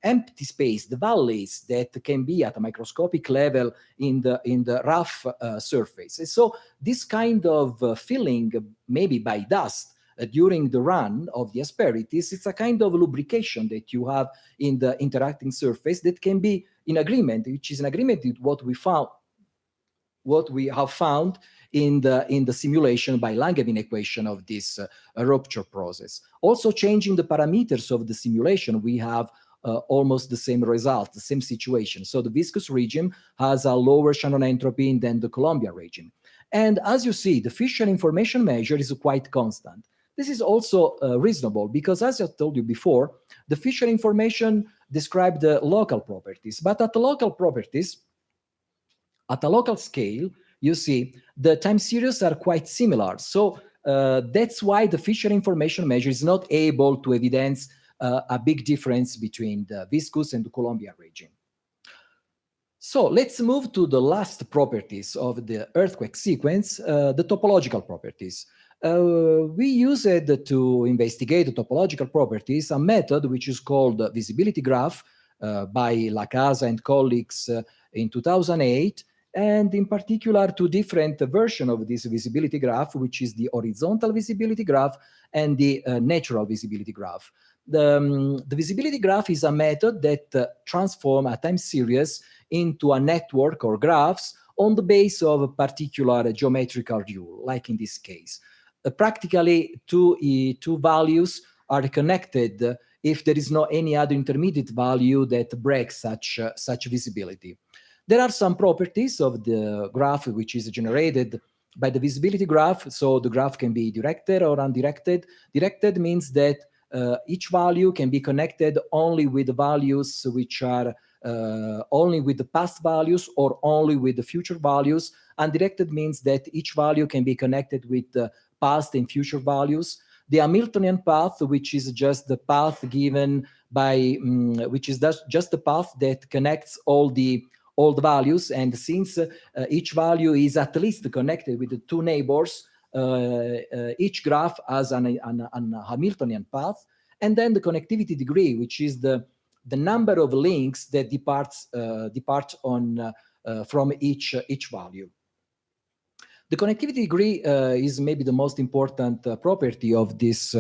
empty space, the valleys that can be at a microscopic level in the rough surface. And so this kind of filling, maybe by dust, during the run of the asperities, it's a kind of lubrication that you have in the interacting surface that can be in agreement, which is in agreement with what we have found in the simulation by Langevin equation of this rupture process. Also changing the parameters of the simulation, we have almost the same result, the same situation. So the viscous regime has a lower Shannon entropy than the Columbia regime. And as you see, the Fisher information measure is quite constant. This is also reasonable because, as I told you before, the Fisher information described the local properties, but at the local properties, at a local scale, you see the time series are quite similar. So that's why the Fisher information measure is not able to evidence a big difference between the viscous and the Columbia regime. So let's move to the last properties of the earthquake sequence, the topological properties. We used to investigate the topological properties a method which is called visibility graph by Lacasa and colleagues in 2008, and in particular two different versions of this visibility graph, which is the horizontal visibility graph and the natural visibility graph. The visibility graph is a method that transforms a time series into a network or graphs on the base of a particular geometrical rule, like in this case. Practically, two values are connected if there is no any other intermediate value that breaks such visibility. There are some properties of the graph which is generated by the visibility graph. So the graph can be directed or undirected. Directed means that each value can be connected only with the values which are only with the past values or only with the future values. Undirected means that each value can be connected with the past and future values. The Hamiltonian path, which is just the path given by, which is just the path that connects all the values, and since each value is at least connected with the two neighbors, each graph has an Hamiltonian path, and then the connectivity degree, which is the number of links that depart from each value. The connectivity degree is maybe the most important property of this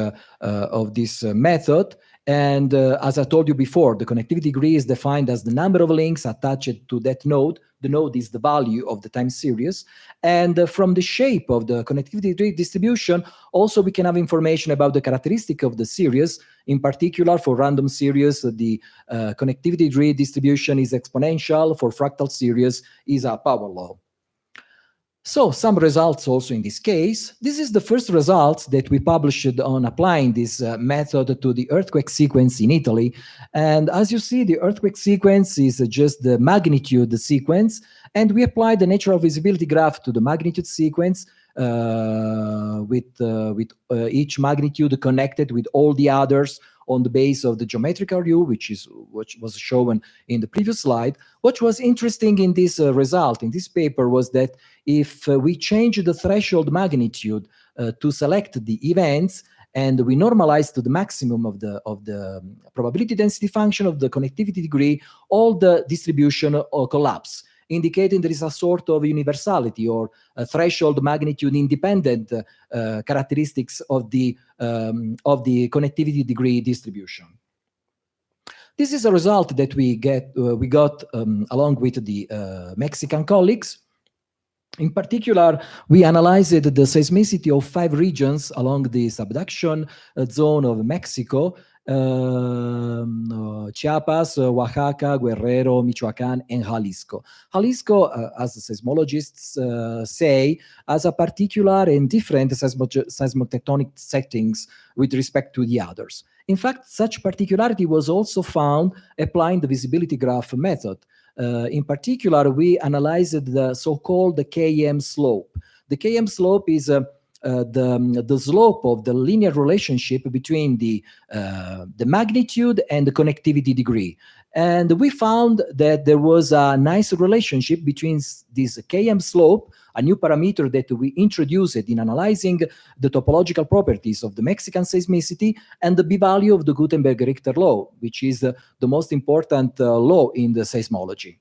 method. And as I told you before, the connectivity degree is defined as the number of links attached to that node. The node is the value of the time series. And from the shape of the connectivity degree distribution, also we can have information about the characteristic of the series. In particular, for random series, the connectivity degree distribution is exponential. For fractal series, is a power law. So some results also in this case. This is the first results that we published on applying this method to the earthquake sequence in Italy. And as you see, the earthquake sequence is just the magnitude sequence. And we applied the natural visibility graph to the magnitude sequence with each magnitude connected with all the others on the base of the geometrical rule, which was shown in the previous slide. What was interesting in this result, in this paper, was that if we change the threshold magnitude to select the events, and we normalize to the maximum of the probability density function of the connectivity degree, all the distribution collapse, indicating there is a sort of universality or a threshold magnitude independent characteristics of the connectivity degree distribution. This is a result that we got along with the Mexican colleagues. In particular, we analyzed the seismicity of 5 regions along the subduction zone of Mexico, Chiapas, Oaxaca, Guerrero, Michoacán, and Jalisco. Jalisco, as the seismologists say, has a particular and different seismotectonic settings with respect to the others. In fact, such particularity was also found applying the visibility graph method. In particular, we analyzed the so-called KM slope. The KM slope is the slope of the linear relationship between the magnitude and the connectivity degree. And we found that there was a nice relationship between this KM slope, a new parameter that we introduced in analyzing the topological properties of the Mexican seismicity, and the b-value of the Gutenberg-Richter law, which is the most important law in the seismology.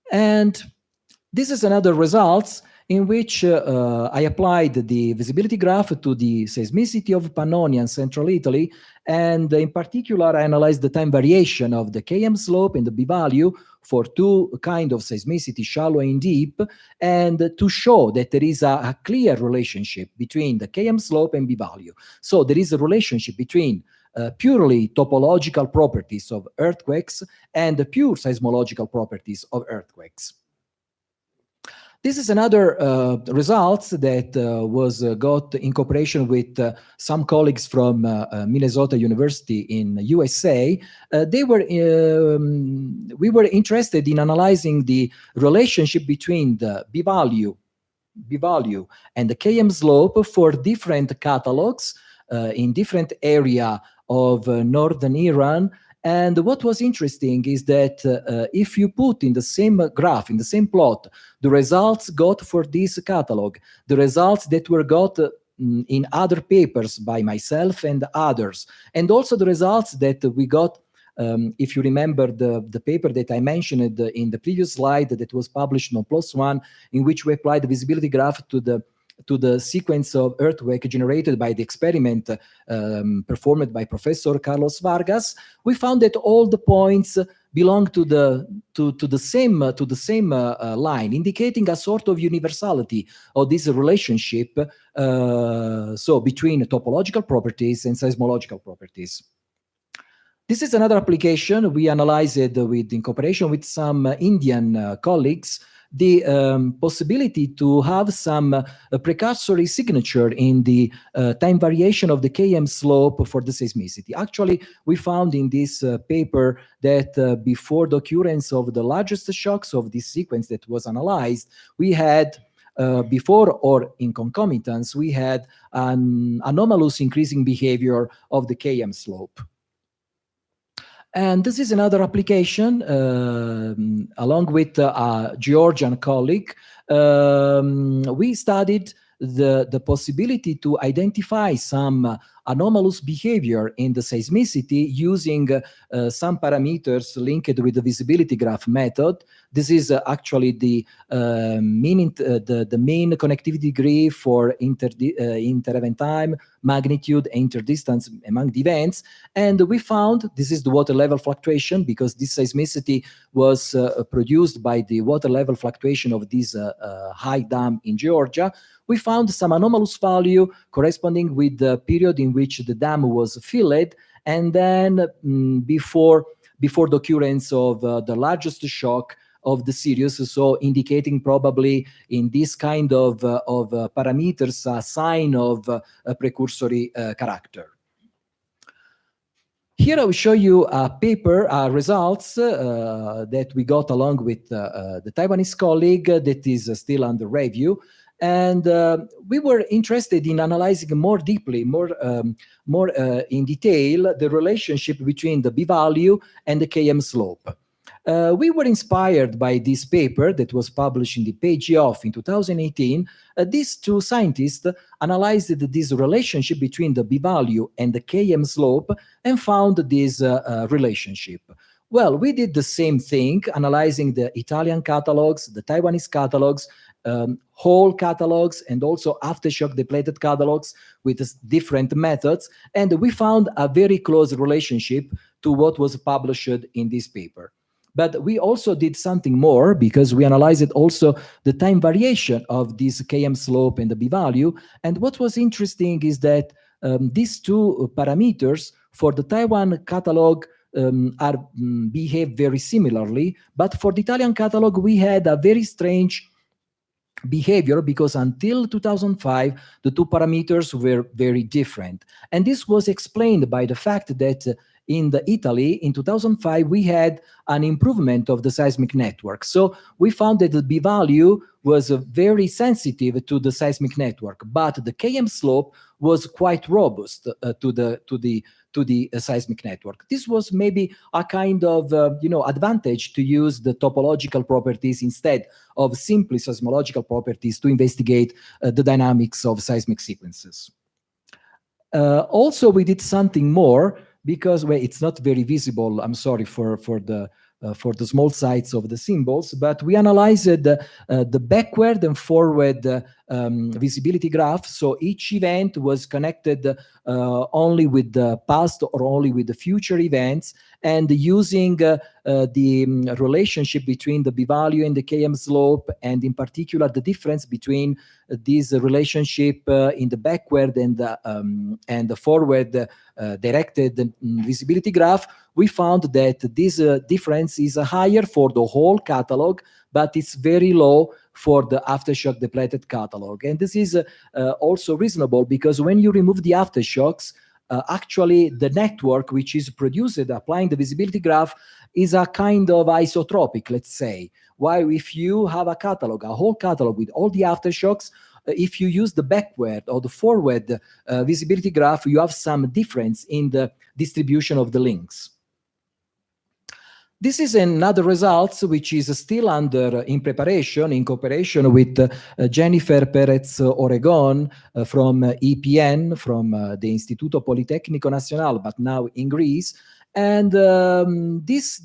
And this is another results in which I applied the visibility graph to the seismicity of Pannonia and Central Italy, and in particular, I analyzed the time variation of the KM slope and the b-value for 2 kinds of seismicity, shallow and deep, and to show that there is a clear relationship between the KM slope and b-value. So there is a relationship between purely topological properties of earthquakes and the pure seismological properties of earthquakes. This is another result that was got in cooperation with some colleagues from Minnesota University in USA. We were interested in analyzing the relationship between the b-value and the KM slope for different catalogs in different area of northern Iran. And what was interesting is that if you put in the same graph, in the same plot, the results got for this catalog, the results that were got in other papers by myself and others, and also the results that we got, if you remember the paper that I mentioned in the previous slide that was published on PLOS ONE, in which we applied the visibility graph to the sequence of earthquake generated by the experiment performed by Professor Carlos Vargas, we found that all the points belong to the same line, indicating a sort of universality of this relationship, so between topological properties and seismological properties. This is another application we analyzed in cooperation with some Indian colleagues, the possibility to have some precursory signature in the time variation of the KM slope for the seismicity. Actually, we found in this paper that before the occurrence of the largest shocks of this sequence that was analyzed, we had before or in concomitance, we had an anomalous increasing behavior of the KM slope. And this is another application, along with a Georgian colleague. We studied the possibility to identify some anomalous behavior in the seismicity using some parameters linked with the visibility graph method. This is actually the mean connectivity degree for inter-event time, magnitude, and interdistance among the events. And we found this is the water level fluctuation, because this seismicity was produced by the water level fluctuation of this high dam in Georgia. We found some anomalous value corresponding with the period in which the dam was filled, and then before the occurrence of the largest shock of the series, so indicating probably in this kind of parameters a sign of a precursory character. Here I will show you a paper, results that we got along with the Taiwanese colleague that is still under review. And we were interested in analyzing more deeply, more in detail, the relationship between the b-value and the KM slope. We were inspired by this paper that was published in the Page Off in 2018. These two scientists analyzed this relationship between the b-value and the KM slope and found this relationship. Well, we did the same thing, analyzing the Italian catalogs, the Taiwanese catalogs, whole catalogs and also aftershock depleted catalogs with different methods. And we found a very close relationship to what was published in this paper. But we also did something more, because we analyzed also the time variation of this Km slope and the b-value. And what was interesting is that these two parameters for the Taiwan catalog behave very similarly, but for the Italian catalog we had a very strange behavior, because until 2005 the two parameters were very different. And this was explained by the fact that in Italy in 2005 we had an improvement of the seismic network. So we found that the b-value was very sensitive to the seismic network, but the Km slope was quite robust to the seismic network. This was maybe a kind of advantage to use the topological properties instead of simply seismological properties to investigate the dynamics of seismic sequences. Also, we did something more, because it's not very visible. I'm sorry for the small size of the symbols, but we analyzed the backward and forward visibility graph. So each event was connected only with the past or only with the future events, and using the relationship between the b-value and the Km slope, and in particular the difference between this relationship in the backward and the forward directed visibility graph, we found that this difference is higher for the whole catalog, but it's very low for the aftershock depleted catalog. And this is also reasonable, because when you remove the aftershocks, actually the network which is produced applying the visibility graph is a kind of isotropic, let's say. While if you have a catalog, a whole catalog with all the aftershocks, if you use the backward or the forward visibility graph, you have some difference in the distribution of the links. This is another result which is still in preparation, in cooperation with Jennifer Perez Oregon from EPN, from the Istituto Politecnico Nazionale, but now in Greece. And these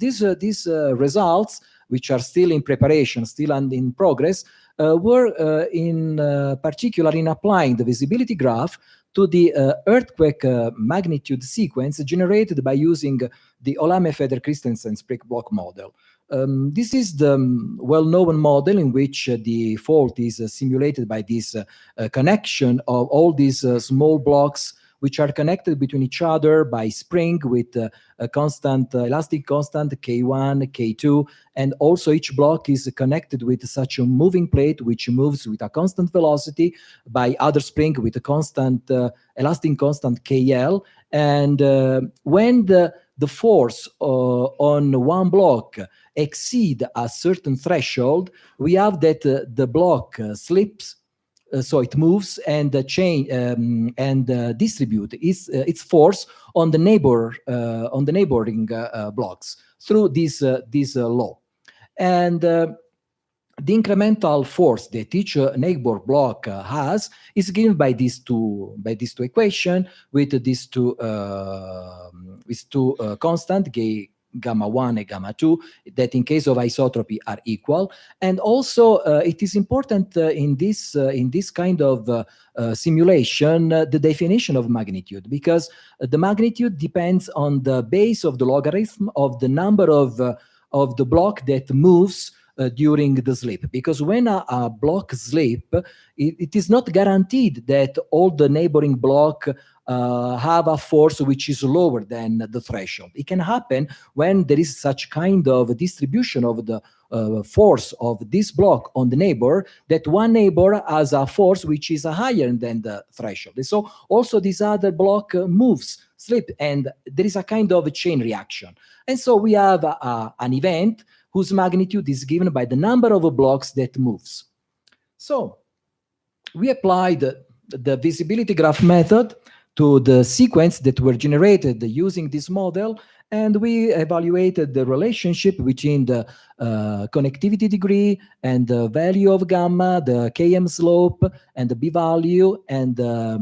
results, which are still in preparation, still in progress, were in particular in applying the visibility graph to the earthquake magnitude sequence generated by using the Olame-Feder-Christensen Sprick block model. This is the well-known model in which the fault is simulated by this connection of all these small blocks which are connected between each other by spring with a constant, elastic constant K1, K2, and also each block is connected with such a moving plate which moves with a constant velocity by other spring with a constant, elastic constant KL. And when the force on one block exceed a certain threshold, we have that the block slips, so it moves and distribute its force on the neighboring blocks through this law. And the incremental force that each neighbor block has is given by these two equations with these two constant gamma 1 and gamma 2 that in case of isotropy are equal. And also it is important in this kind of simulation the definition of magnitude, because the magnitude depends on the base of the logarithm of the number of the block that moves during the slip. Because when a block slip, it is not guaranteed that all the neighboring block have a force which is lower than the threshold. It can happen when there is such kind of distribution of the force of this block on the neighbor, that one neighbor has a force which is higher than the threshold. And so also this other block moves, slip, and there is a kind of a chain reaction. And so we have an event whose magnitude is given by the number of blocks that moves. So we applied the visibility graph method to the sequence that were generated using this model, and we evaluated the relationship between the connectivity degree and the value of gamma, the Km slope and the B value, and the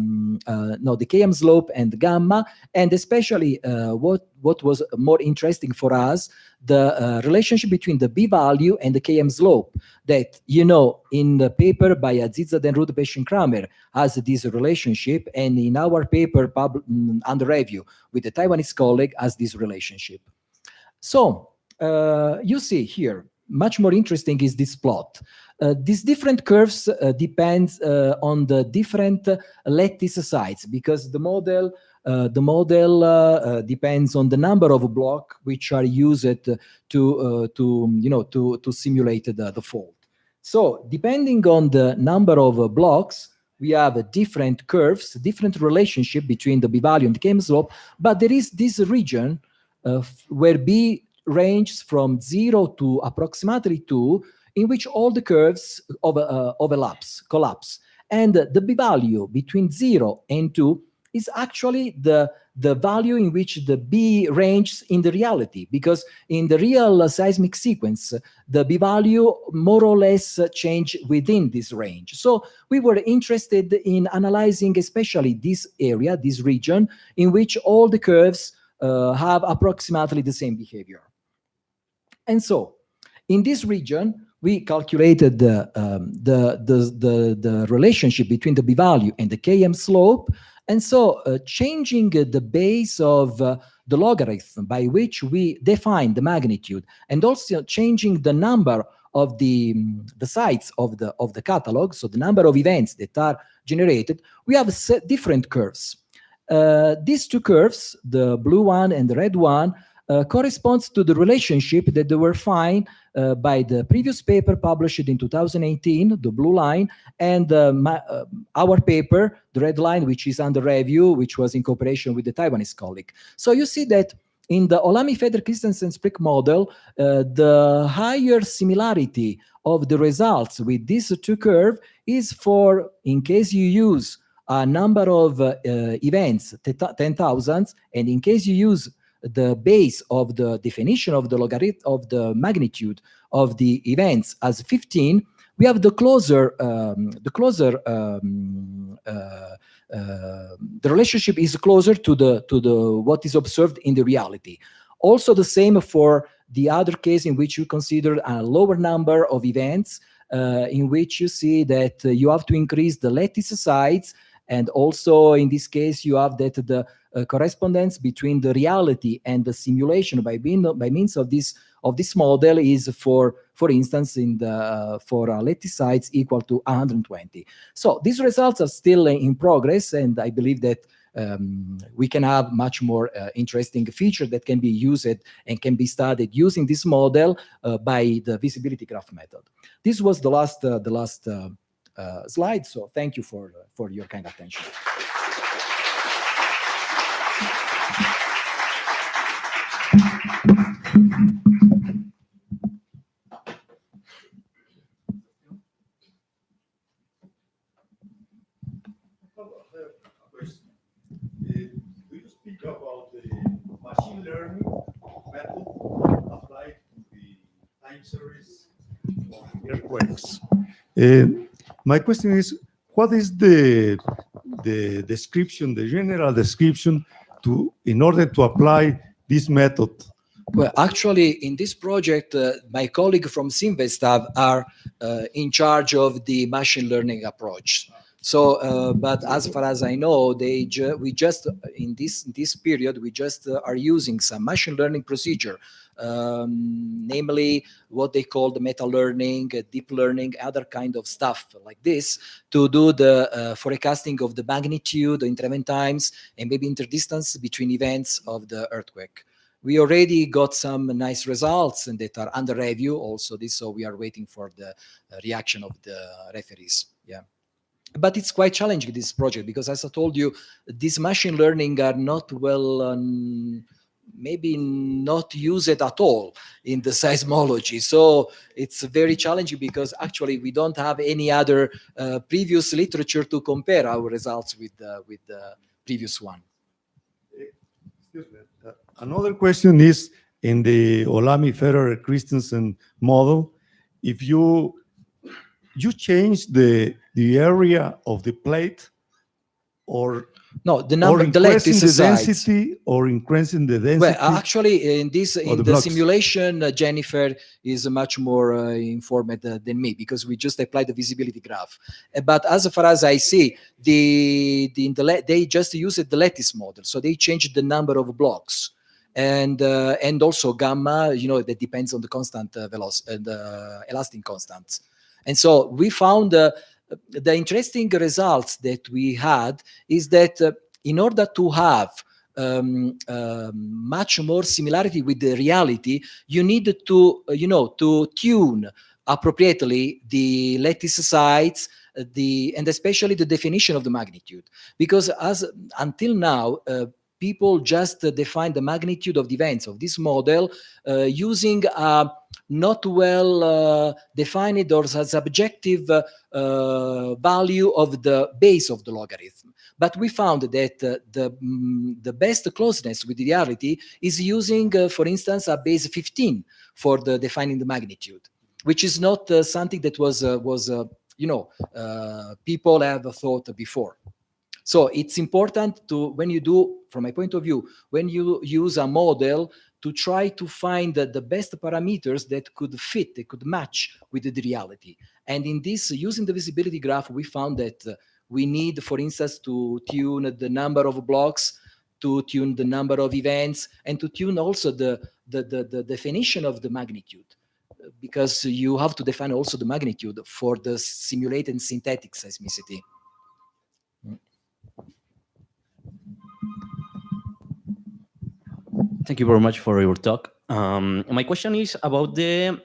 Km slope and gamma, and especially what was more interesting for us, the relationship between the B value and the Km slope, that, in the paper by Aziza Denrud Peshin-Kramer has this relationship, and in our paper under review with the Taiwanese colleague has this relationship. So you see here, much more interesting is this plot. These different curves depends on the different lattice size, because the model depends on the number of blocks which are used to simulate the fold. So depending on the number of blocks, we have different curves, different relationship between the B value and the Km slope, but there is this region where B ranges from 0 to approximately 2, in which all the curves collapse. And the B value between 0 and 2 is actually the value in which the B ranges in the reality, because in the real seismic sequence, the B value more or less change within this range. So we were interested in analyzing especially this area, this region, in which all the curves have approximately the same behavior. And so in this region, we calculated the relationship between the B value and the Km slope. And so changing the base of the logarithm by which we define the magnitude, and also changing the number of the sites of the catalog, so the number of events that are generated, we have different curves. These two curves, the blue one and the red one, corresponds to the relationship that they were found by the previous paper published in 2018, the blue line, and our paper, the red line, which is under review, which was in cooperation with the Taiwanese colleague. So you see that in the Olami Feder Christensen Sprick model, the higher similarity of the results with these two curves is for, in case you use a number of events, 10,000, and in case you use the base of the definition of the logarithm of the magnitude of the events as 15, we have the relationship is closer to the what is observed in the reality. Also the same for the other case in which you consider a lower number of events, in which you see that you have to increase the lattice size. And also in this case, you have that the correspondence between the reality and the simulation by means of this model is for instance for lattice size equal to 120. So these results are still in progress, and I believe that we can have much more interesting feature that can be used and can be studied using this model by the visibility graph method. This was the last slide. So thank you for your kind attention. Do you speak about the machine learning method applied to the time series of earthquakes? My question is, what is the description, the general description in order to apply this method? Well, actually, in this project, my colleague from Simvestab are in charge of the machine learning approach. So, but as far as I know, we just in this period we just are using some machine learning procedure, namely what they call the meta learning, deep learning, other kind of stuff like this, to do the forecasting of the magnitude, the interval times, and maybe interdistance between events of the earthquake. We already got some nice results and that are under review also. So we are waiting for the reaction of the referees. Yeah. But it's quite challenging, this project, because as I told you, these machine learning are not well, maybe not used at all in the seismology. So it's very challenging because actually we don't have any other previous literature to compare our results with the previous one. Excuse me. Another question is, in the Olami Federer Christensen model, if you change the area of the plate, or No, the number, the increasing lattice the size. density, or increasing the density. Well, actually, in this, in the blocks. simulation, Jennifer is much more informed than me, because we just applied the visibility graph. But as far as I see, they just used the lattice model, so they changed the number of blocks, and also gamma. You know, that depends on the constant velocity, the elastic constants. And so we found the interesting results that we had is that in order to have much more similarity with the reality, you need to, to tune appropriately the lattice size, and especially the definition of the magnitude. Because until now, people just define the magnitude of the events of this model using not well defined or subjective value of the base of the logarithm. But we found that the best closeness with the reality is using, for instance, a base 15 for defining the magnitude, which is not something that was people have thought before. So it's important to, when you do, from my point of view, when you use a model, to try to find the best parameters that could fit, they could match with the reality. And in this, using the visibility graph, we found that we need, for instance, to tune the number of blocks, to tune the number of events, and to tune also the definition of the magnitude, because you have to define also the magnitude for the simulated synthetic seismicity. Thank you very much for your talk. My question is about the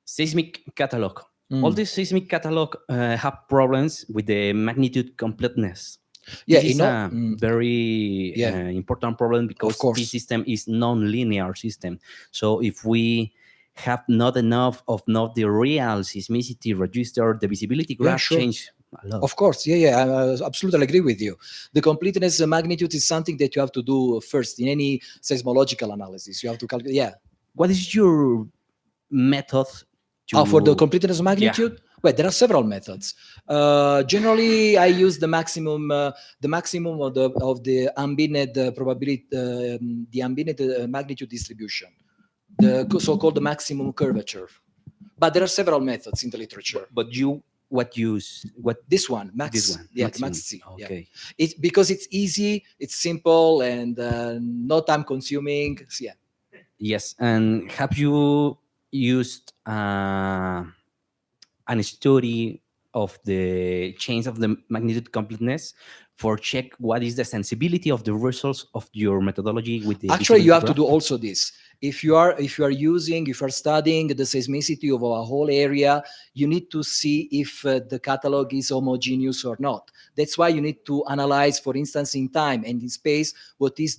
seismic catalog. All the seismic catalog have problems with the magnitude completeness. Yeah, this is a very important problem, because this system is non-linear system. So if we have not enough of not the real seismicity register, the visibility graph change a lot. Of course, I absolutely agree with you. The completeness magnitude is something that you have to do first in any seismological analysis. You have to calculate. Yeah. What is your method for the completeness magnitude? Well, there are several methods. Generally, I use the maximum of the unbinded probability, the unbinded magnitude distribution, the so-called maximum curvature. But there are several methods in the literature. But this one, max? This one, yeah, maximum. max C. Okay. Yeah. It's because it's easy, it's simple, and no time consuming. So, yeah. Yes, and have you used a study of the change of the magnitude completeness for check what is the sensibility of the results of your methodology with the actually you have to do also this. If you are studying the seismicity of a whole area, you need to see if the catalog is homogeneous or not. That's why you need to analyze, for instance, in time and in space, what is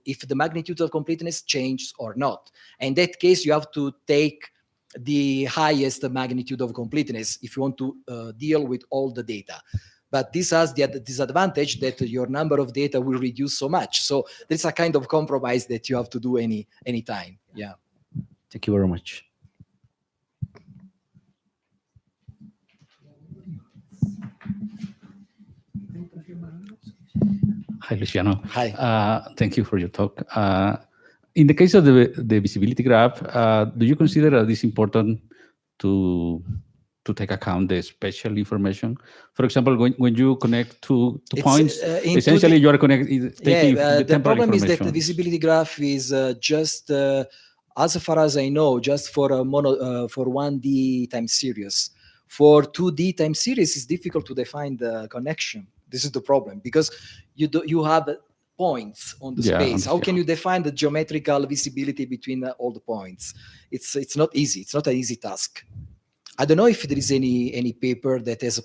if the magnitude of completeness changes or not. In that case, you have to take the highest magnitude of completeness if you want to deal with all the data. But this has the disadvantage that your number of data will reduce so much. So there's a kind of compromise that you have to do any time. Yeah. Thank you very much. Hi, Luciano. Hi. Thank you for your talk. In the case of the visibility graph, do you consider that it's important to take account the spatial information? For example, when you connect two points, essentially you are taking the problem is that the information. visibility graph is just, as far as I know, just for for 1D time series. For 2D time series, it's difficult to define the connection. This is the problem, because you have points on the space. How can you define the geometrical visibility between all the points? It's not easy. It's not an easy task. I don't know if there is any paper that has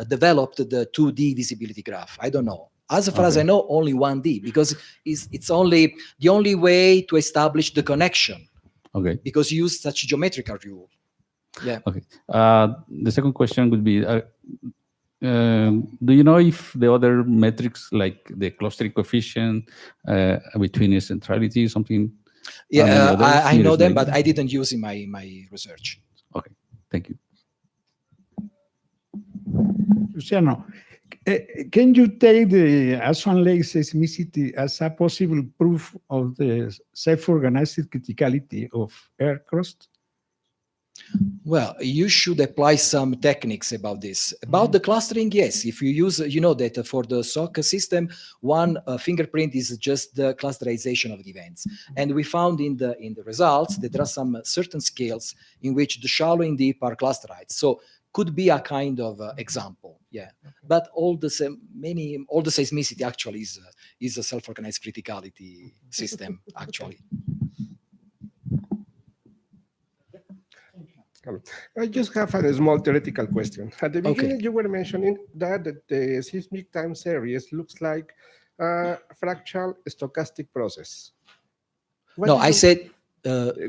developed the 2D visibility graph. I don't know. As far as I know, only 1D, because it's only the only way to establish the connection. Okay. Because you use such geometrical rule. Yeah. Okay. The second question would be, do you know if the other metrics like the clustering coefficient between its centrality, something? Yeah, others, I know nearest them, but neighbor? I didn't use in my research. Okay, thank you. Luciano, can you take the Aswan Lake seismicity as a possible proof of the self-organized criticality of air crust? Well, you should apply some techniques about this. About the clustering, yes. If you use, you know that for the SOC system, one fingerprint is just the clusterization of the events. And we found in the results that there are some certain scales in which the shallow and deep are clusterized. So could be a kind of example, yeah. But all the seismicity actually is a self-organized criticality system, actually. I just have a small theoretical question. At the Okay. beginning, you were mentioning that the seismic time series looks like a fractal stochastic process. No, I said,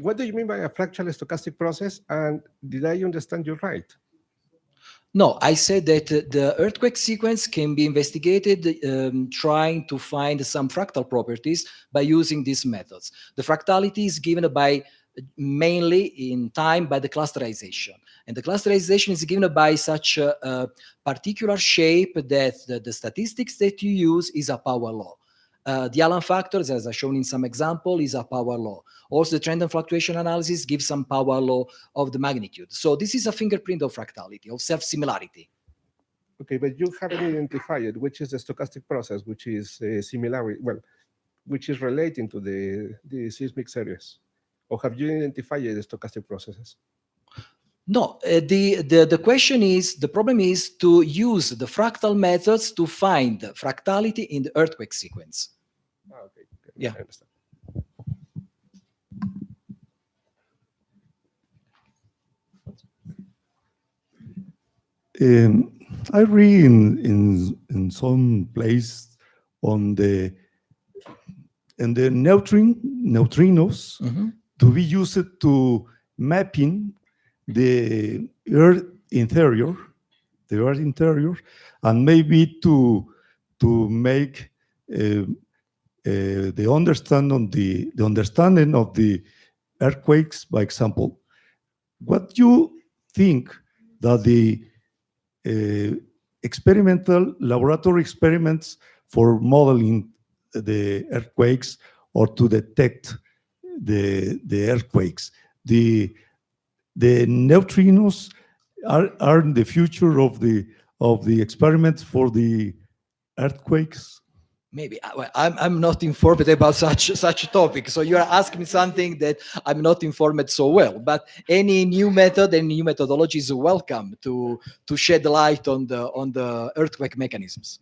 What do you mean by a fractal stochastic process? And did I understand you right? no, I said that the earthquake sequence can be investigated trying to find some fractal properties by using these methods. The fractality is given by mainly in time by the clusterization. And the clusterization is given by such a particular shape that the statistics that you use is a power law. The Allen factors, as I shown in some example, is a power law. Also, the trend and fluctuation analysis gives some power law of the magnitude. So this is a fingerprint of fractality, of self-similarity. Okay, but you haven't identified which is the stochastic process, which is similarity, well, which is relating to the seismic series. Or have you identified the stochastic processes? No, the question is, the problem is to use the fractal methods to find fractality in the earthquake sequence. Okay. Yeah. I understand. I read in some place on the neutrinos to be used to mapping the Earth interior, and maybe to make the understanding of the earthquakes, by example. What do you think that the experimental laboratory experiments for modeling the earthquakes or to detect the earthquakes, the neutrinos are in the future of the experiments for the earthquakes? Maybe I'm not informed about such a topic. So you are asking me something that I'm not informed so well. But any new method and new methodology is welcome to shed light on the earthquake mechanisms.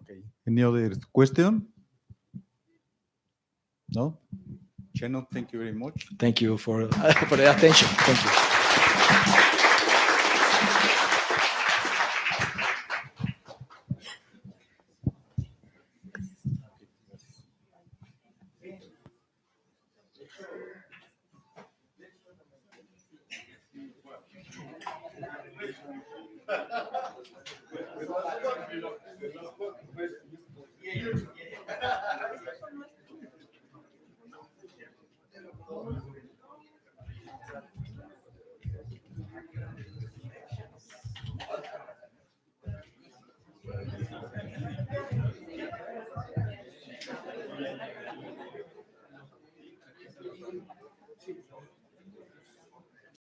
Okay. Any other question? No? Shannon, thank you very much. Thank you for the attention. Thank you.